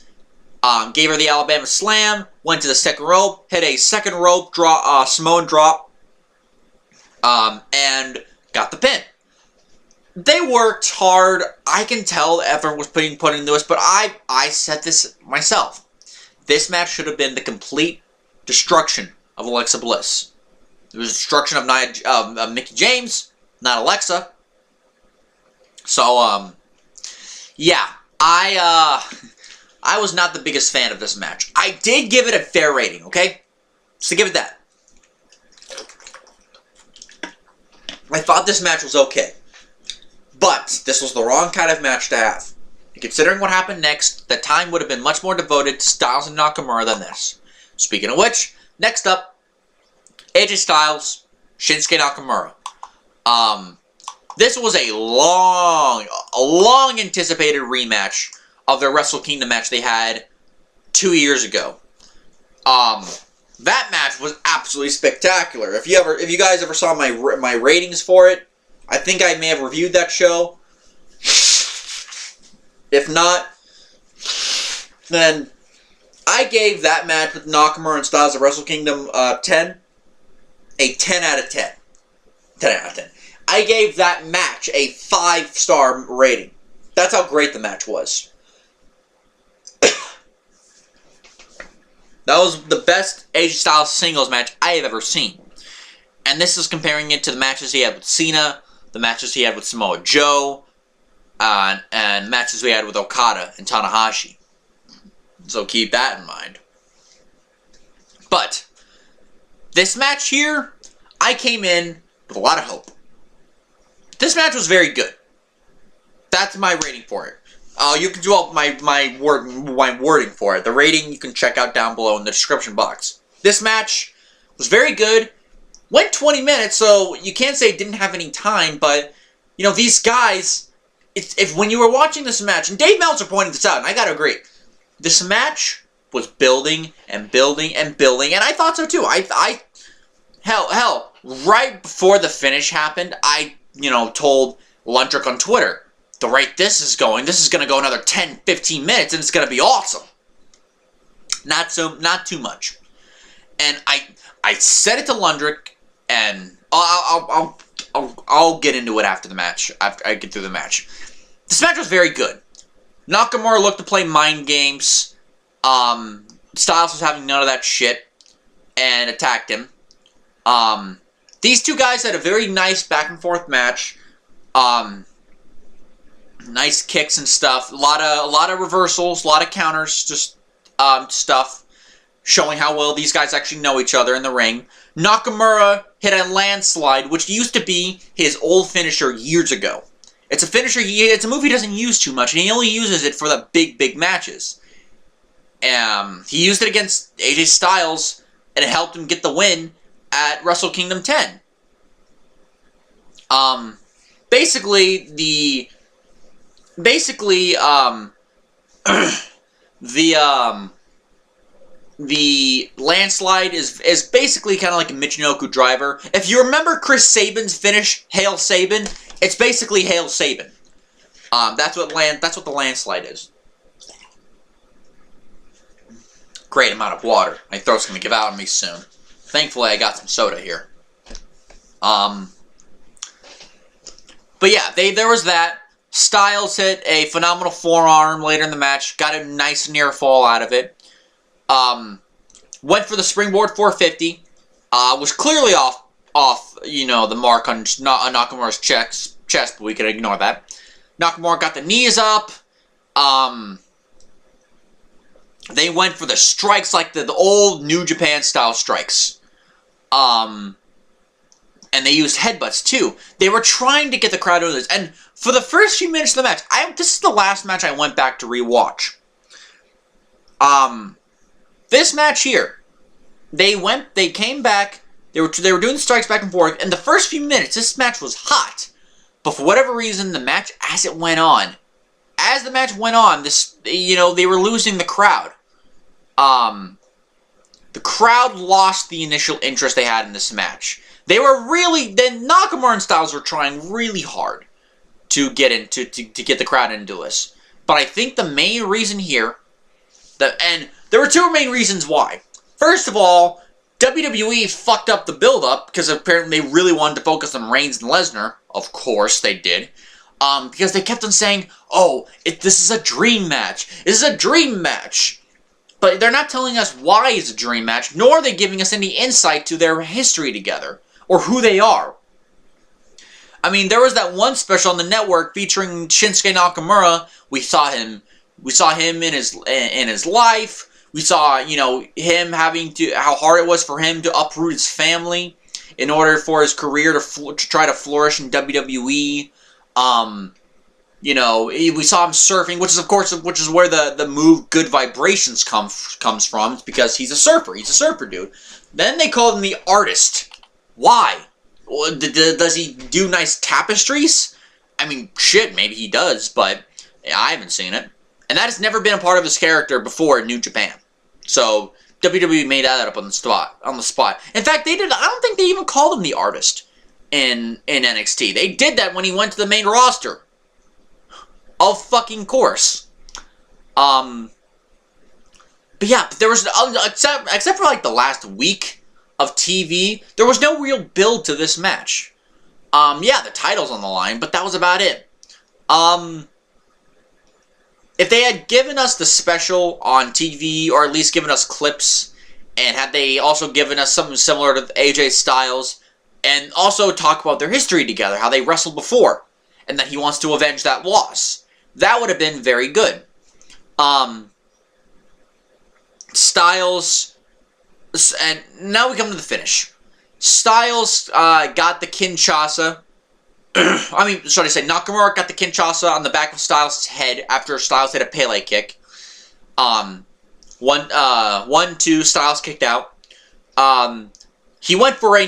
Gave her the Alabama Slam, went to the second rope, hit a second rope Samoan drop, and got the pin. They worked hard. I can tell effort was being put into this, but I said this myself. This match should have been the complete destruction of Alexa Bliss. It was destruction of Mickie James, not Alexa. So, yeah, I was not the biggest fan of this match. I did give it a fair rating, okay? So give it that. I thought this match was okay. But this was the wrong kind of match to have. And considering what happened next, the time would have been much more devoted to Styles and Nakamura than this. Speaking of which, next up, AJ Styles, Shinsuke Nakamura. This was a long anticipated rematch of their Wrestle Kingdom match they had 2 years ago. That match was absolutely spectacular. If you guys ever saw my ratings for it, I think I may have reviewed that show. If not, then I gave that match with Nakamura and Styles at Wrestle Kingdom 10 a 10 out of 10. 10 out of 10. I gave that match a 5-star rating. That's how great the match was. That was the best AJ Styles singles match I have ever seen. And this is comparing it to the matches he had with Cena, the matches he had with Samoa Joe, and matches we had with Okada and Tanahashi. So keep that in mind. But this match here, I came in with a lot of hope. This match was very good. That's my rating for it. You can do all my wording for it. The rating you can check out down below in the description box. This match was very good. Went 20 minutes, so you can't say it didn't have any time, but, you know, these guys, if when you were watching this match, and Dave Meltzer pointed this out, and I gotta agree, this match was building and building and building, and I thought so too. Hell, right before the finish happened, I, told Lundrick on Twitter, the rate this is going to go another 10, 15 minutes, and it's gonna be awesome. Not too much. And I said it to Lundrick, and I'll get into it after the match. After I get through the match, this match was very good. Nakamura looked to play mind games. Styles was having none of that shit and attacked him. These two guys had a very nice back and forth match. Nice kicks and stuff. A lot of reversals, a lot of counters, just stuff. Showing how well these guys actually know each other in the ring. Nakamura hit a landslide, which used to be his old finisher years ago. It's a finisher, it's a move he doesn't use too much, and he only uses it for the big matches. He used it against AJ Styles, and it helped him get the win at Wrestle Kingdom 10. The landslide is basically kind of like a Michinoku driver. If you remember Chris Sabin's finish, Hail Sabin, it's basically Hail Sabin. That's what the landslide is. Great amount of water. My throat's gonna give out on me soon. Thankfully, I got some soda here. But yeah, there was that. Styles hit a phenomenal forearm later in the match. Got a nice near fall out of it. Went for the springboard 450. Was clearly off the mark on Nakamura's chest, but we can ignore that. Nakamura got the knees up. They went for the strikes like the old New Japan style strikes. And they used headbutts too. They were trying to get the crowd into this. And for the first few minutes of the match, this is the last match I went back to rewatch. This match here, they came back, they were doing the strikes back and forth, and the first few minutes, this match was hot. But for whatever reason, the match, as the match went on, they were losing the crowd. The crowd lost the initial interest they had in this match. Nakamura and Styles were trying really hard to get the crowd into this. But I think the main reason here, and there were two main reasons why. First of all, WWE fucked up the build-up because apparently they really wanted to focus on Reigns and Lesnar. Of course they did. Because they kept on saying, oh, this is a dream match. This is a dream match. But they're not telling us why it's a dream match, nor are they giving us any insight to their history together, or who they are. I mean, there was that one special on the network featuring Shinsuke Nakamura. We saw him in his life. We saw, him having to, how hard it was for him to uproot his family in order for his career to try to flourish in WWE. We saw him surfing, which is where the move Good Vibrations comes from. It's because he's a surfer. He's a surfer dude. Then they called him the Artist. Why? Does he do nice tapestries? I mean, shit, maybe he does, but I haven't seen it. And that has never been a part of his character before in New Japan. So WWE made that up on the spot. In fact, they did. I don't think they even called him the Artist in NXT. They did that when he went to the main roster. Of fucking course. But yeah, there was except for like the last week of TV, there was no real build to this match. Yeah, the title's on the line, but that was about it. If they had given us the special on TV, or at least given us clips, and had they also given us something similar to AJ Styles, and also talk about their history together, how they wrestled before, and that he wants to avenge that loss, that would have been very good. Styles, and now we come to the finish. Styles got the Kinshasa. Nakamura got the Kinshasa on the back of Styles' head after Styles hit a Pele kick. 1-2, Styles kicked out. He went for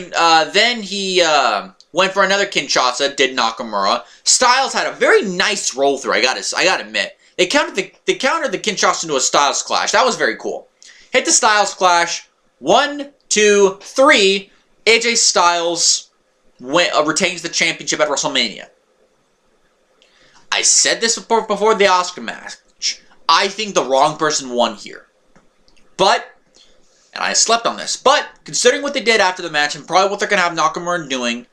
went for another Kinshasa, did Nakamura. Styles had a very nice roll through, I gotta admit. They countered the Kinshasa into a Styles Clash. That was very cool. Hit the Styles Clash. 1, 2, 3. AJ Styles retains the championship at WrestleMania. I said this before the Asuka match. I think the wrong person won here. And I slept on this, but considering what they did after the match and probably what they're going to have Nakamura doing,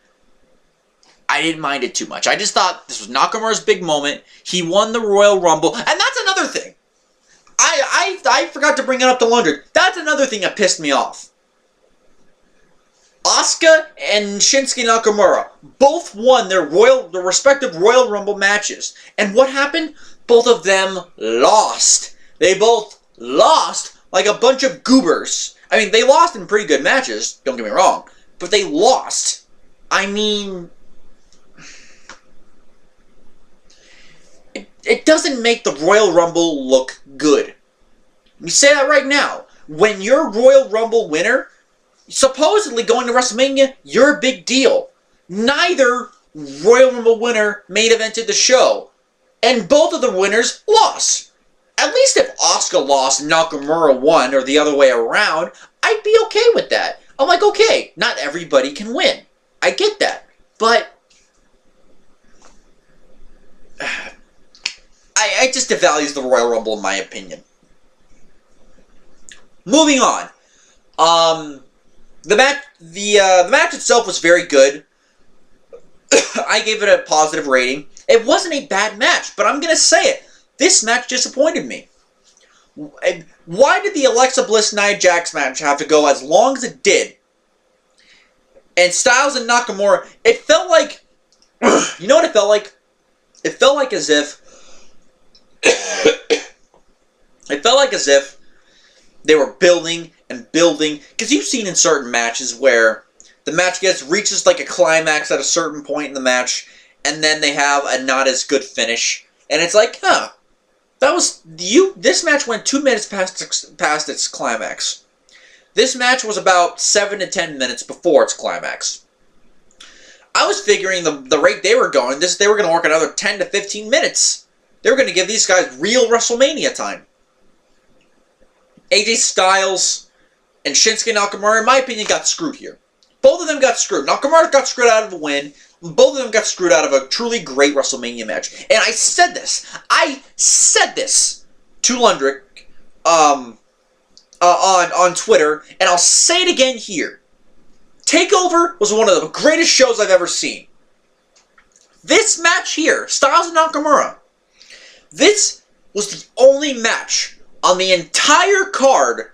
I didn't mind it too much. I just thought this was Nakamura's big moment. He won the Royal Rumble, and that's another thing. I forgot to bring it up to London. That's another thing that pissed me off. Asuka and Shinsuke Nakamura both won their respective Royal Rumble matches. And what happened? Both of them lost. They both lost like a bunch of goobers. I mean, they lost in pretty good matches, don't get me wrong. But they lost. I mean, it doesn't make the Royal Rumble look good. Let me say that right now. When you're Royal Rumble winner, supposedly going to WrestleMania, you're a big deal. Neither Royal Rumble winner main evented the show. And both of the winners lost. At least if Asuka lost and Nakamura won, or the other way around, I'd be okay with that. I'm like, okay, not everybody can win. I get that. But it just devalues the Royal Rumble in my opinion. Moving on. The match itself was very good. I gave it a positive rating. It wasn't a bad match, but I'm going to say it. This match disappointed me. Why did the Alexa Bliss Nia Jax match have to go as long as it did? And Styles and Nakamura, it felt like... You know what it felt like? It felt like as if... It felt like as if they were building and building, because you've seen in certain matches where the match reaches like a climax at a certain point in the match, and then they have a not as good finish, and it's like, this match went 2 minutes past its climax. This match was about 7 to 10 minutes before its climax. I was figuring the rate they were going, they were going to work another 10 to 15 minutes. They were going to give these guys real WrestleMania time. AJ Styles and Shinsuke Nakamura, in my opinion, got screwed here. Both of them got screwed. Nakamura got screwed out of a win. Both of them got screwed out of a truly great WrestleMania match. And I said this to Lundrick on Twitter, and I'll say it again here. TakeOver was one of the greatest shows I've ever seen. This match here, Styles and Nakamura, this was the only match on the entire card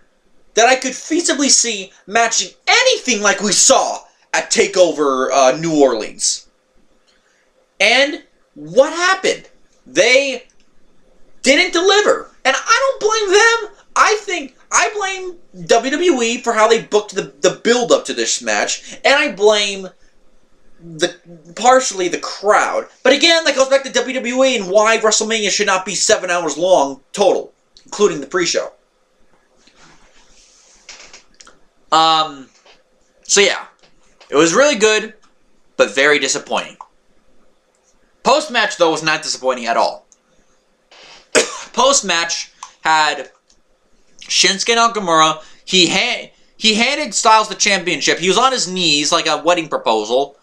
that I could feasibly see matching anything like we saw at TakeOver New Orleans. And what happened? They didn't deliver. And I don't blame them. I blame WWE for how they booked the build-up to this match. And I blame partially the crowd. But again, that goes back to WWE and why WrestleMania should not be 7 hours long total, including the pre-show. So yeah, it was really good, but very disappointing. Post-match, though, was not disappointing at all. Post-match had Shinsuke Nakamura. He handed Styles the championship. He was on his knees like a wedding proposal.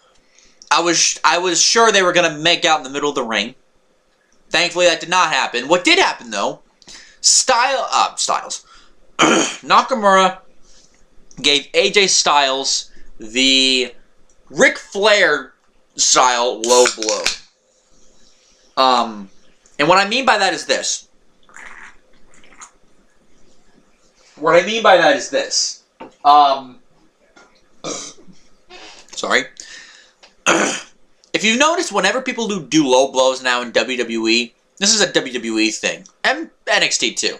I was sure they were going to make out in the middle of the ring. Thankfully, that did not happen. What did happen, though, Styles. Nakamura gave AJ Styles the Ric Flair style low blow. And what I mean by that is this. Sorry. If you've noticed, whenever people do low blows now in WWE, this is a WWE thing. And NXT too.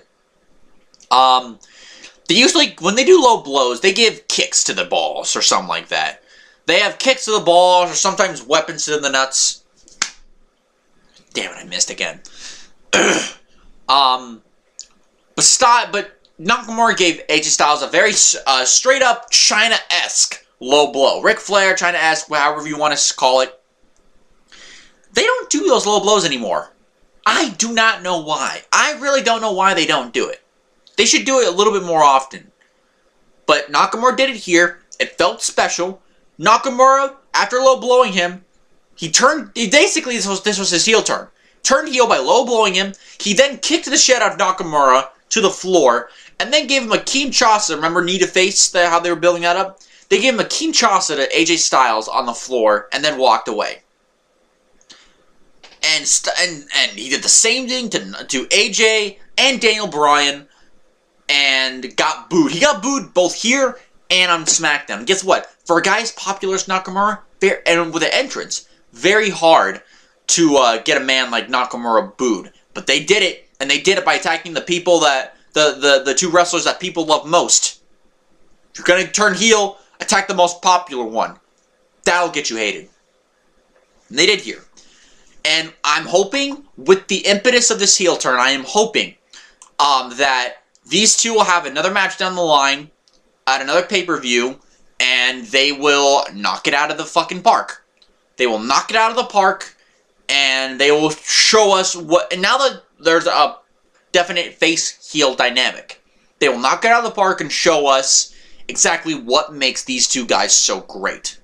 They usually, when they do low blows, they give kicks to the balls or something like that. They have kicks to the balls or sometimes weapons to the nuts. Damn it, I missed again. But Nakamura gave AJ Styles a very straight up China-esque low blow. Ric Flair, China-esque, however you want to call it. They don't do those low blows anymore. I do not know why. I really don't know why they don't do it. They should do it a little bit more often. But Nakamura did it here. It felt special. Nakamura, after low blowing him, basically this was his heel turn. Turned heel by low blowing him. He then kicked the shit out of Nakamura to the floor, and then gave him a Kinshasa. Remember knee to face, how they were building that up? They gave him a Kinshasa to AJ Styles on the floor, and then walked away. And he did the same thing to AJ and Daniel Bryan, and got booed. He got booed both here and on SmackDown. And guess what? For a guy as popular as Nakamura, and with an entrance, very hard to get a man like Nakamura booed. But they did it, and they did it by attacking the people that the two wrestlers that people love most. If you're gonna turn heel, attack the most popular one. That'll get you hated. And they did here. And I'm hoping, with the impetus of this heel turn, I am hoping that these two will have another match down the line at another pay-per-view, and they will knock it out of the fucking park. They will knock it out of the park, and they will show us what... And now that there's a definite face-heel dynamic, they will knock it out of the park and show us exactly what makes these two guys so great.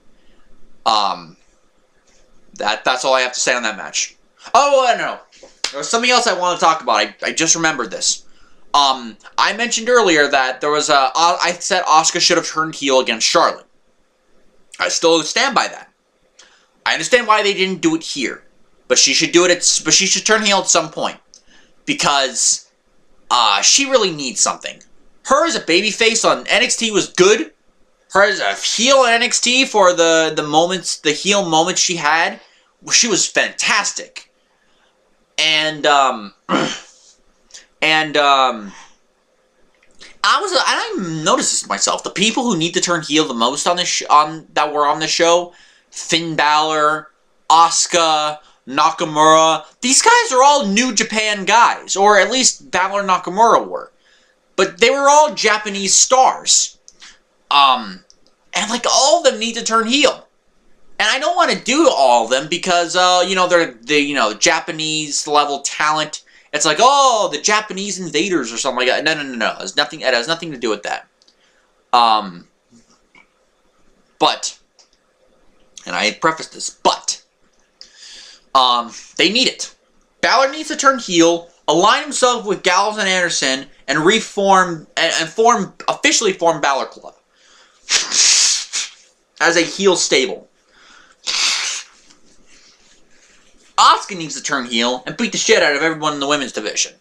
That's all I have to say on that match. Oh, no. There was something else I want to talk about. I just remembered this. I mentioned earlier that there was I said Asuka should have turned heel against Charlotte. I still stand by that. I understand why they didn't do it here, but she should do it. But she should turn heel at some point because she really needs something. Her as a babyface on NXT was good. Her as a heel on NXT for the heel moments she had, she was fantastic. And I noticed this myself. The people who need to turn heel the most that were on the show, Finn Balor, Asuka, Nakamura. These guys are all New Japan guys, or at least Balor and Nakamura were. But they were all Japanese stars. And like all of them need to turn heel. And I don't want to do all of them because they're the Japanese level talent. It's like, oh, the Japanese invaders or something like that. No. It has nothing to do with that. But, and I prefaced this, but, they need it. Balor needs to turn heel, align himself with Gallows and Anderson, and officially form Balor Club. As a heel stable. Asuka needs to turn heel and beat the shit out of everyone in the women's division.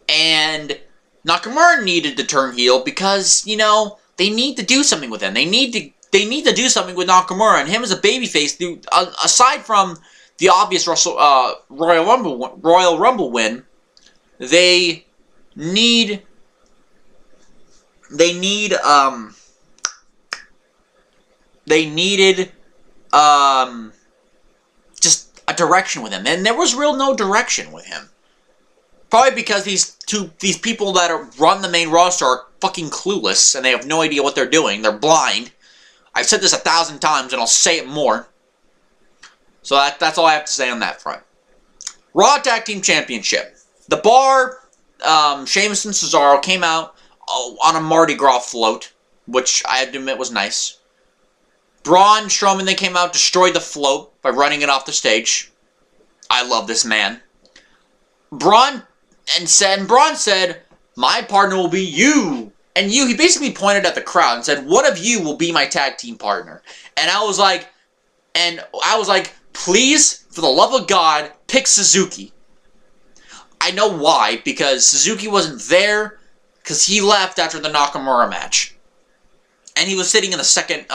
And Nakamura needed to turn heel because, you know, they need to do something with him. They need to do something with Nakamura and him as a babyface. Aside from the obvious Royal Rumble win, they needed just a direction with him, and there was no direction with him. Probably because these people that run the main roster are fucking clueless and they have no idea what they're doing. They're blind. I've said this 1,000 times and I'll say it more. So that's all I have to say on that front. Raw Tag Team Championship. The Bar, Sheamus and Cesaro came out on a Mardi Gras float, which I have to admit was nice. Braun Strowman, they came out, destroyed the float by running it off the stage. I love this man. Braun said, my partner will be you. And he basically pointed at the crowd and said, one of you will be my tag team partner. And I was like, please, for the love of God, pick Suzuki. I know why, because Suzuki wasn't there, because he left after the Nakamura match. And he was sitting in the second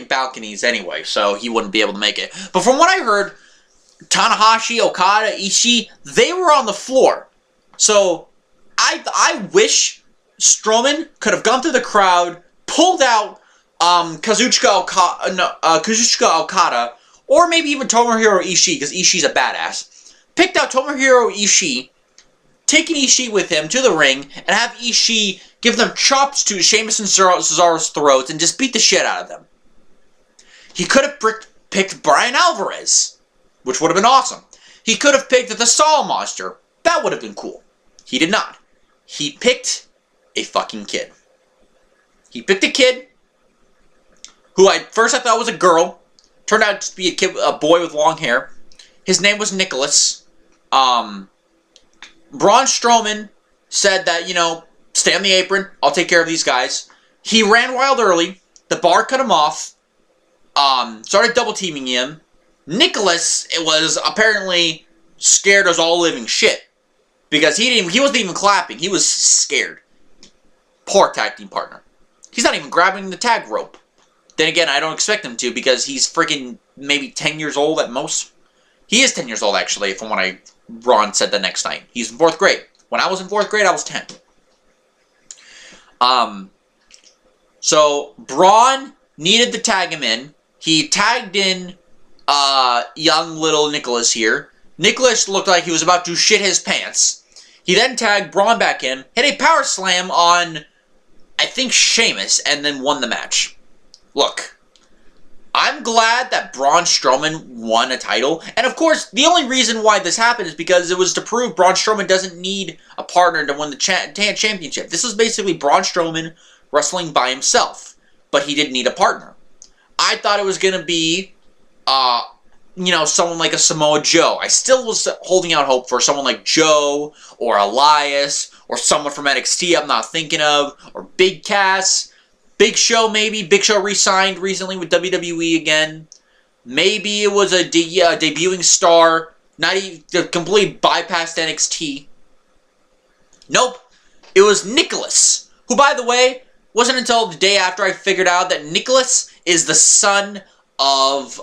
balconies anyway, so he wouldn't be able to make it. But from what I heard, Tanahashi, Okada, Ishii, they were on the floor. So, I wish Strowman could have gone through the crowd, pulled out Kazuchika Okada, or maybe even Tomohiro Ishii, because Ishii's a badass. Picked out Tomohiro Ishii, taken Ishii with him to the ring, and have Ishii give them chops to Sheamus and Cesaro's throats and just beat the shit out of them. He could have picked Bryan Alvarez, which would have been awesome. He could have picked the Saw Monster. That would have been cool. He did not. He picked a fucking kid. He picked a kid who first I thought was a girl. Turned out to be a boy with long hair. His name was Nicholas. Braun Strowman said that, you know, stay on the apron. I'll take care of these guys. He ran wild early. The Bar cut him off. Started double teaming him. Nicholas was apparently scared as all living shit. Because he wasn't even clapping. He was scared. Poor tag team partner. He's not even grabbing the tag rope. Then again, I don't expect him to because he's freaking maybe 10 years old at most. He is 10 years old, actually, from what Ron said the next night. He's in 4th grade. When I was in 4th grade, I was 10. So, Braun needed to tag him in. He tagged in young little Nicholas here. Nicholas looked like he was about to shit his pants. He then tagged Braun back in, hit a power slam on, I think, Sheamus, and then won the match. Look, I'm glad that Braun Strowman won a title. And of course, the only reason why this happened is because it was to prove Braun Strowman doesn't need a partner to win the championship. This was basically Braun Strowman wrestling by himself. But he didn't need a partner. I thought it was going to be, you know, someone like a Samoa Joe. I still was holding out hope for someone like Joe, or Elias, or someone from NXT I'm not thinking of, or Big Cass. Big Show, maybe. Big Show re-signed recently with WWE again. Maybe it was a debuting star, not even completely bypassed NXT. Nope. It was Nicholas, who, by the way, wasn't until the day after I figured out that Nicholas is the son of,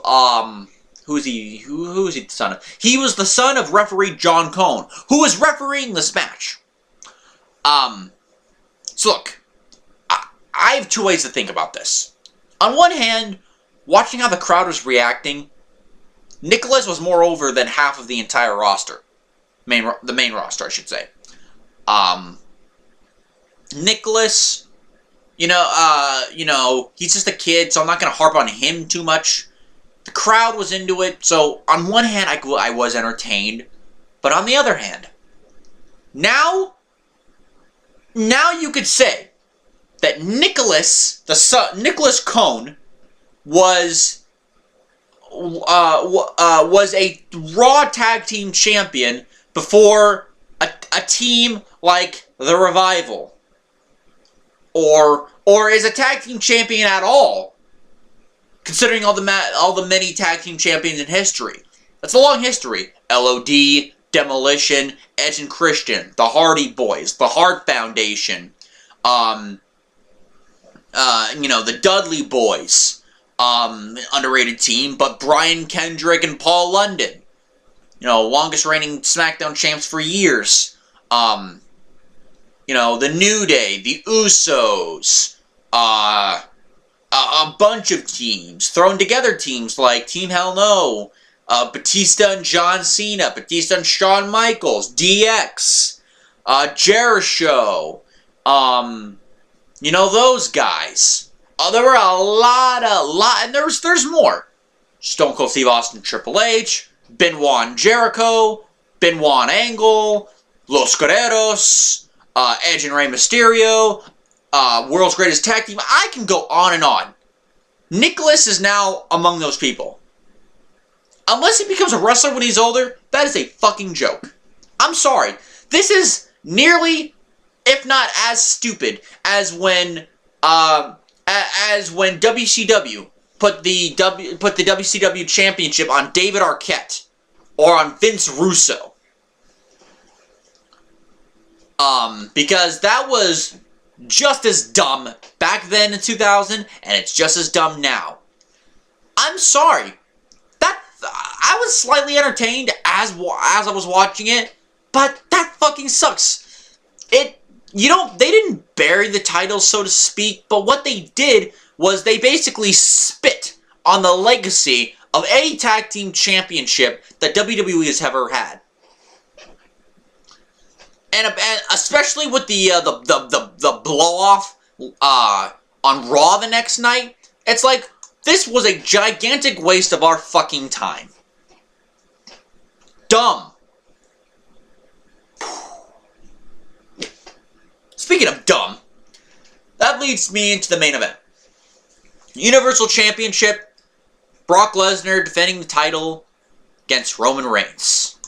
who is he the son of? He was the son of referee John Cone, who was refereeing this match. So look, I have two ways to think about this. On one hand, watching how the crowd was reacting, Nicholas was more over than half of the entire roster. The main roster, I should say. Nicholas, you know, he's just a kid, so I'm not going to harp on him too much. The crowd was into it, so on one hand, I was entertained. But on the other hand, now you could say that Nicholas Cone was a Raw Tag Team Champion before a team like The Revival, or is a Tag Team Champion at all, Considering all the many tag team champions in history. That's a long history. LOD, Demolition, Edge and Christian, the Hardy Boys, the Hart Foundation, the Dudley Boys, underrated team, but Bryan Kendrick and Paul London, longest reigning SmackDown champs for years. The New Day, the Usos, a bunch of teams, thrown together teams like Team Hell No, Batista and John Cena, Batista and Shawn Michaels, DX, Jericho, those guys. There were a lot, and there's more. Stone Cold Steve Austin, Triple H, Benoit and Jericho, Benoit and Angle, Los Guerreros, Edge and Rey Mysterio, World's Greatest Tag Team. I can go on and on. Nicholas is now among those people. Unless he becomes a wrestler when he's older, that is a fucking joke. I'm sorry. This is nearly, if not as stupid as when WCW put the WCW Championship on David Arquette or on Vince Russo. Because that was just as dumb back then in 2000, and it's just as dumb now. I'm sorry. I was slightly entertained as I was watching it, but that fucking sucks. They didn't bury the title, so to speak, but what they did was they basically spit on the legacy of any tag team championship that WWE has ever had. And especially with the blow-off on Raw the next night, it's like, this was a gigantic waste of our fucking time. Dumb. Speaking of dumb, that leads me into the main event. Universal Championship, Brock Lesnar defending the title against Roman Reigns.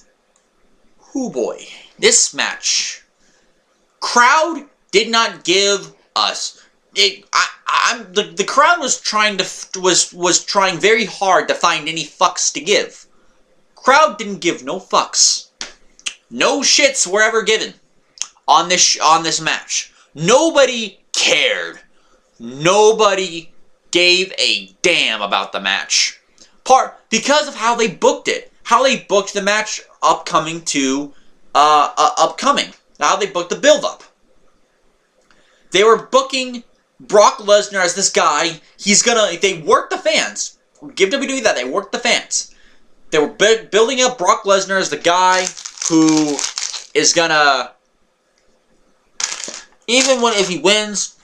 Hoo boy. This match. Crowd did not give us... The crowd was trying very hard to find any fucks to give. Crowd didn't give no fucks. No shits were ever given on this match. Nobody cared. Nobody gave a damn about the match. Because of how they booked it. How they booked the match upcoming. How they booked the build-up. They were booking Brock Lesnar as this guy. They worked the fans. Give WWE that. They worked the fans. They were building up Brock Lesnar as the guy who is gonna... if he wins,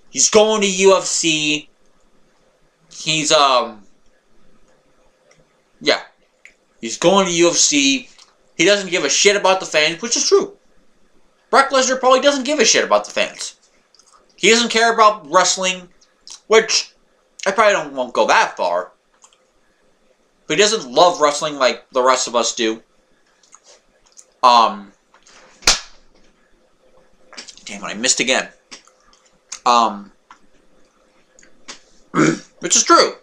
he's going to UFC. He's going to UFC. He doesn't give a shit about the fans, which is true. Brock Lesnar probably doesn't give a shit about the fans. He doesn't care about wrestling, which I probably won't go that far. But he doesn't love wrestling like the rest of us do. Damn it, I missed again. Which is true.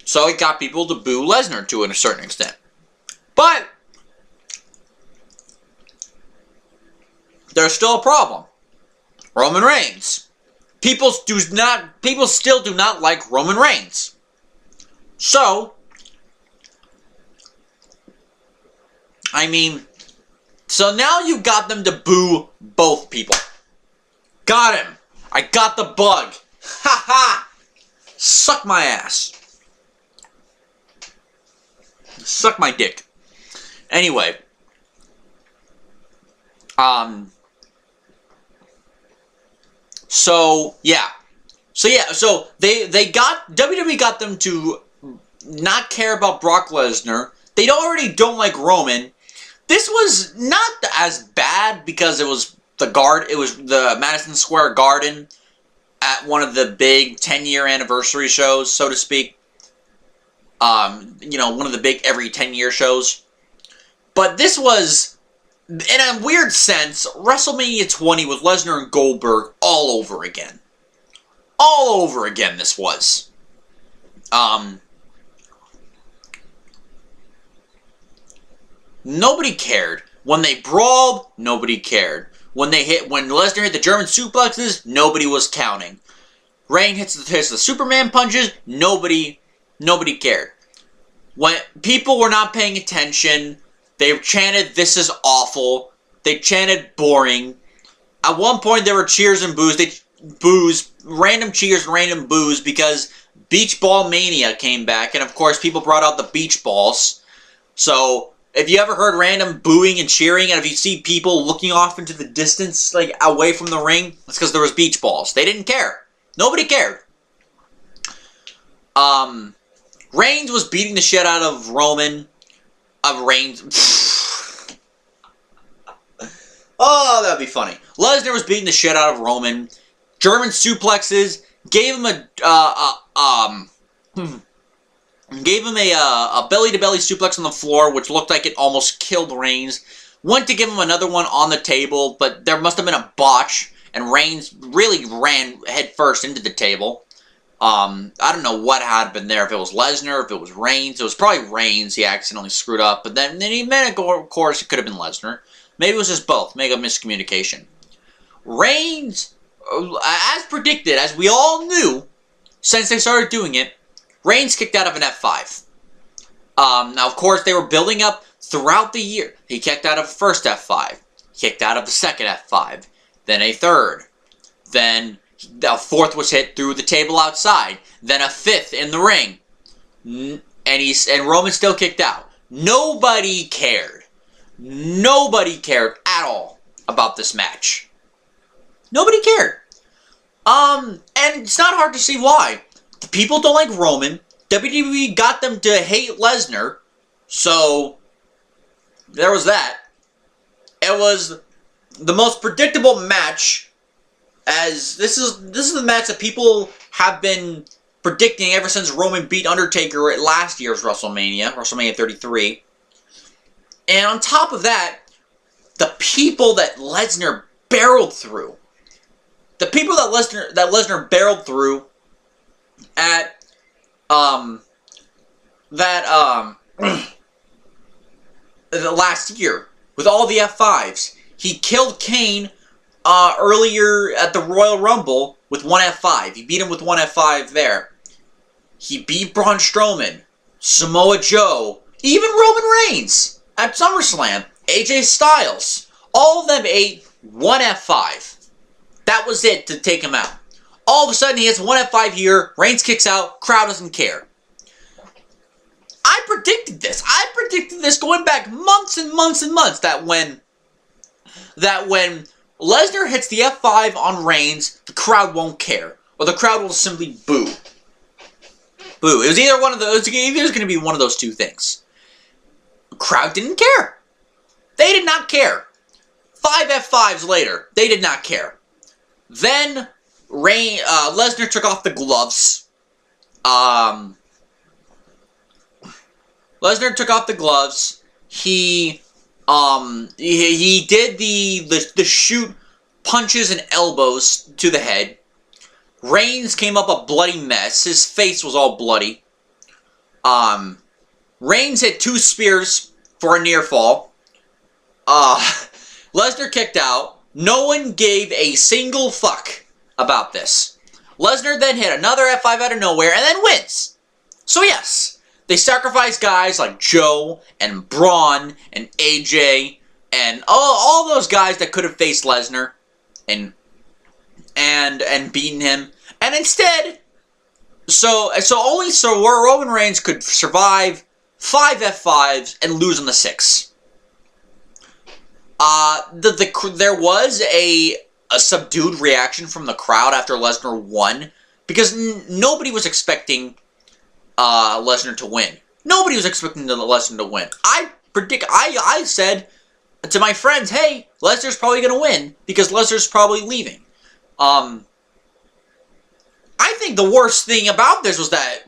So it got people to boo Lesnar to a certain extent. But there's still a problem. Roman Reigns. People still do not like Roman Reigns. So now you got them to boo both people. Got him. I got the bug. Ha ha. Suck my ass. Suck my dick. Anyway. So WWE got them to not care about Brock Lesnar. They already don't like Roman. This was not as bad because it was the Madison Square Garden at one of the big 10-year anniversary shows, so to speak. One of the big every 10-year shows. But this was, in a weird sense, WrestleMania 20 with Lesnar and Goldberg all over again. All over again this was. Nobody cared. When they brawled, nobody cared. When Lesnar hit the German suplexes, nobody was counting. Reigns hits the Superman punches, nobody cared. When people were not paying attention, they chanted, "This is awful." They chanted, "Boring." At one point, there were cheers and boos. Random cheers and random boos because Beach Ball Mania came back, and of course, people brought out the beach balls. So, if you ever heard random booing and cheering, and if you see people looking off into the distance, like away from the ring, that's because there was beach balls. They didn't care. Nobody cared. Reigns was beating the shit out of Roman. Oh, that'd be funny. Lesnar was beating the shit out of Roman. German suplexes. Gave him a belly-to-belly suplex on the floor, which looked like it almost killed Reigns. Went to give him another one on the table, but there must have been a botch, and Reigns really ran headfirst into the table. I don't know what happened there, if it was Lesnar, if it was Reigns. It was probably Reigns he accidentally screwed up, but then he meant, of course, it could have been Lesnar. Maybe it was just both. Maybe a miscommunication. Reigns, as predicted, as we all knew, since they started doing it, Reigns kicked out of an F5. Now, of course, they were building up throughout the year. He kicked out of the first F5. Kicked out of the second F5. Then a third. Then a fourth was hit through the table outside. Then a fifth in the ring. And Roman still kicked out. Nobody cared. Nobody cared at all about this match. Nobody cared. And it's not hard to see why. The people don't like Roman. WWE got them to hate Lesnar. So, there was that. It was the most predictable match, as this is the match that people have been predicting ever since Roman beat Undertaker at last year's WrestleMania 33. And on top of that, the people that Lesnar barreled through. The people that Lesnar barreled through at the last year with all the F5s. He killed Kane earlier at the Royal Rumble with one F5. He beat him with one F5 there. He beat Braun Strowman, Samoa Joe, even Roman Reigns at SummerSlam, AJ Styles. All of them ate one F5. That was it to take him out. All of a sudden, he hits one F5 here, Reigns kicks out, crowd doesn't care. I predicted this. I predicted this going back months and months and months, that when Lesnar hits the F5 on Reigns, the crowd won't care. Or the crowd will simply boo. Boo. It was either one of those, either was going to be one of those two things. The crowd didn't care. They did not care. 5 F5s later, they did not care. Then Lesnar took off the gloves. Lesnar took off the gloves. He did the shoot punches and elbows to the head. Reigns came up a bloody mess. His face was all bloody. Reigns hit 2 spears for a near fall. Lesnar kicked out. No one gave a single fuck about this. Lesnar then hit another F5 out of nowhere and then wins. So yes, they sacrificed guys like Joe and Braun and AJ and all those guys that could have faced Lesnar and beaten him. And instead, so where Roman Reigns could survive 5 F5s and lose on the 6th. There was a subdued reaction from the crowd after Lesnar won, because nobody was expecting Lesnar to win. Nobody was expecting Lesnar to win. I said to my friends, hey, Lesnar's probably going to win, because Lesnar's probably leaving. I think the worst thing about this was that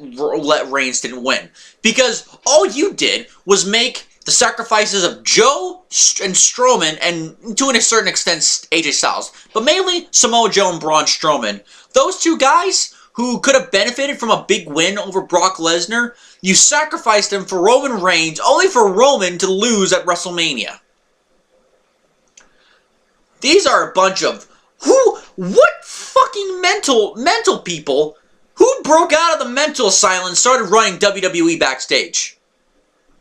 Reigns didn't win, because all you did was make the sacrifices of Joe and Strowman, and to a certain extent AJ Styles, but mainly Samoa Joe and Braun Strowman. Those two guys who could have benefited from a big win over Brock Lesnar, you sacrificed him for Roman Reigns, only for Roman to lose at WrestleMania. These are a bunch of what fucking mental people who broke out of the mental asylum and started running WWE backstage.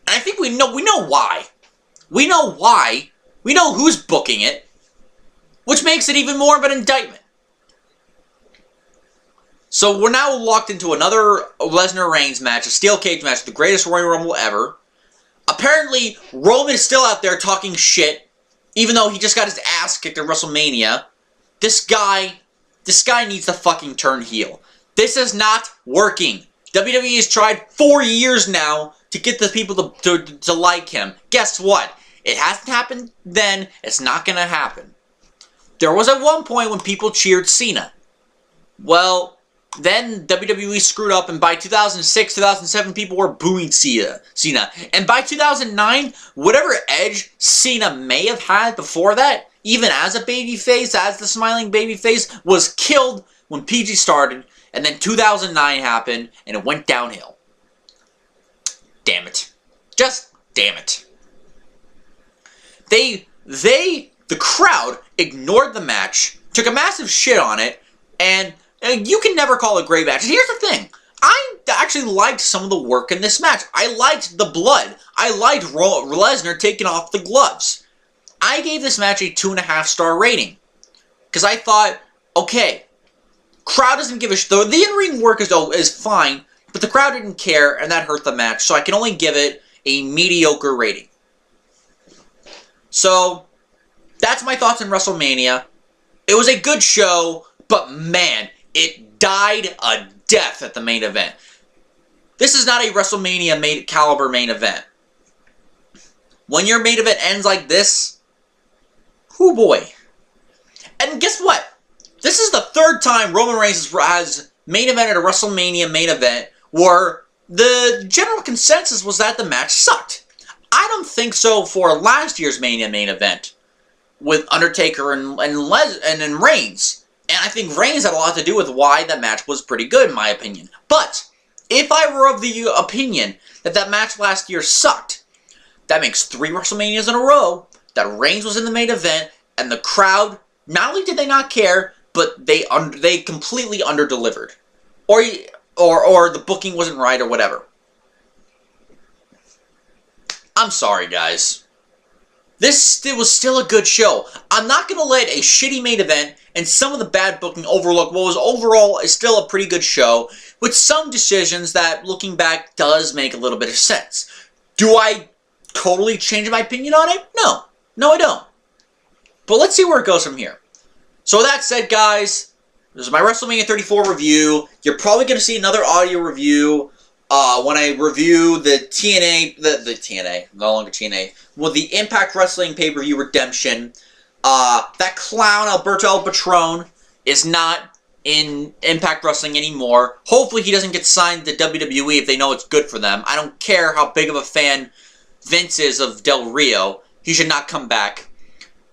And I think we know why. We know why. We know who's booking it, which makes it even more of an indictment. So we're now locked into another Lesnar-Reigns match, a steel cage match, the greatest Royal Rumble ever. Apparently, Roman is still out there talking shit, even though he just got his ass kicked at WrestleMania. This guy needs to fucking turn heel. This is not working. WWE has tried 4 years now to get the people to like him. Guess what? It hasn't happened then. It's not going to happen. There was at one point when people cheered Cena. Well, then WWE screwed up, and by 2006, 2007, people were booing Cena. And by 2009, whatever edge Cena may have had before that, even as a babyface, as the smiling babyface, was killed when PG started, and then 2009 happened, and it went downhill. Damn it. Just damn it. The crowd ignored the match, took a massive shit on it, and you can never call it a great match. And here's the thing. I actually liked some of the work in this match. I liked the blood. I liked Lesnar taking off the gloves. I gave this match a 2.5-star rating. Because I thought, okay, crowd doesn't give a shit. The in-ring work is fine, but the crowd didn't care, and that hurt the match. So I can only give it a mediocre rating. So, that's my thoughts on WrestleMania. It was a good show, but man, it died a death at the main event. This is not a WrestleMania caliber main event. When your main event ends like this, whoo boy. And guess what? This is the third time Roman Reigns has main evented a WrestleMania main event where the general consensus was that the match sucked. I don't think so for last year's Mania main event with Undertaker and Reigns. And I think Reigns had a lot to do with why that match was pretty good, in my opinion. But if I were of the opinion that that match last year sucked, that makes 3 WrestleManias in a row that Reigns was in the main event, and the crowd, not only did they not care, but they completely underdelivered. Or the booking wasn't right or whatever. I'm sorry, guys. It was still a good show. I'm not going to let a shitty main event and some of the bad booking overlook what was overall still a pretty good show, with some decisions that, looking back, does make a little bit of sense. Do I totally change my opinion on it? No. No, I don't. But let's see where it goes from here. So with that said, guys, this is my WrestleMania 34 review. You're probably going to see another audio review when I review the TNA, no longer TNA, well, the Impact Wrestling pay-per-view Redemption. That clown, Alberto El Patron, is not in Impact Wrestling anymore. Hopefully he doesn't get signed to WWE if they know it's good for them. I don't care how big of a fan Vince is of Del Rio. He should not come back.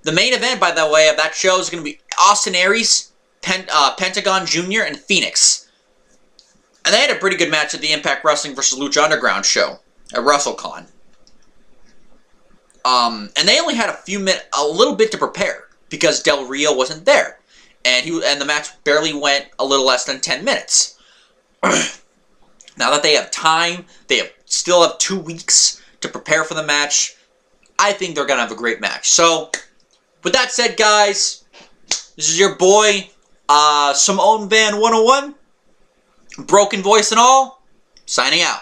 The main event, by the way, of that show is going to be Austin Aries, Pentagon Jr., and Phoenix. And they had a pretty good match at the Impact Wrestling vs. Lucha Underground show at WrestleCon. And they only had a little bit to prepare because Del Rio wasn't there, and the match barely went a little less than 10 minutes. Now that they have time, still have 2 weeks to prepare for the match. I think they're gonna have a great match. So, with that said, guys, this is your boy, Samoan Van 101. Broken voice and all, signing out.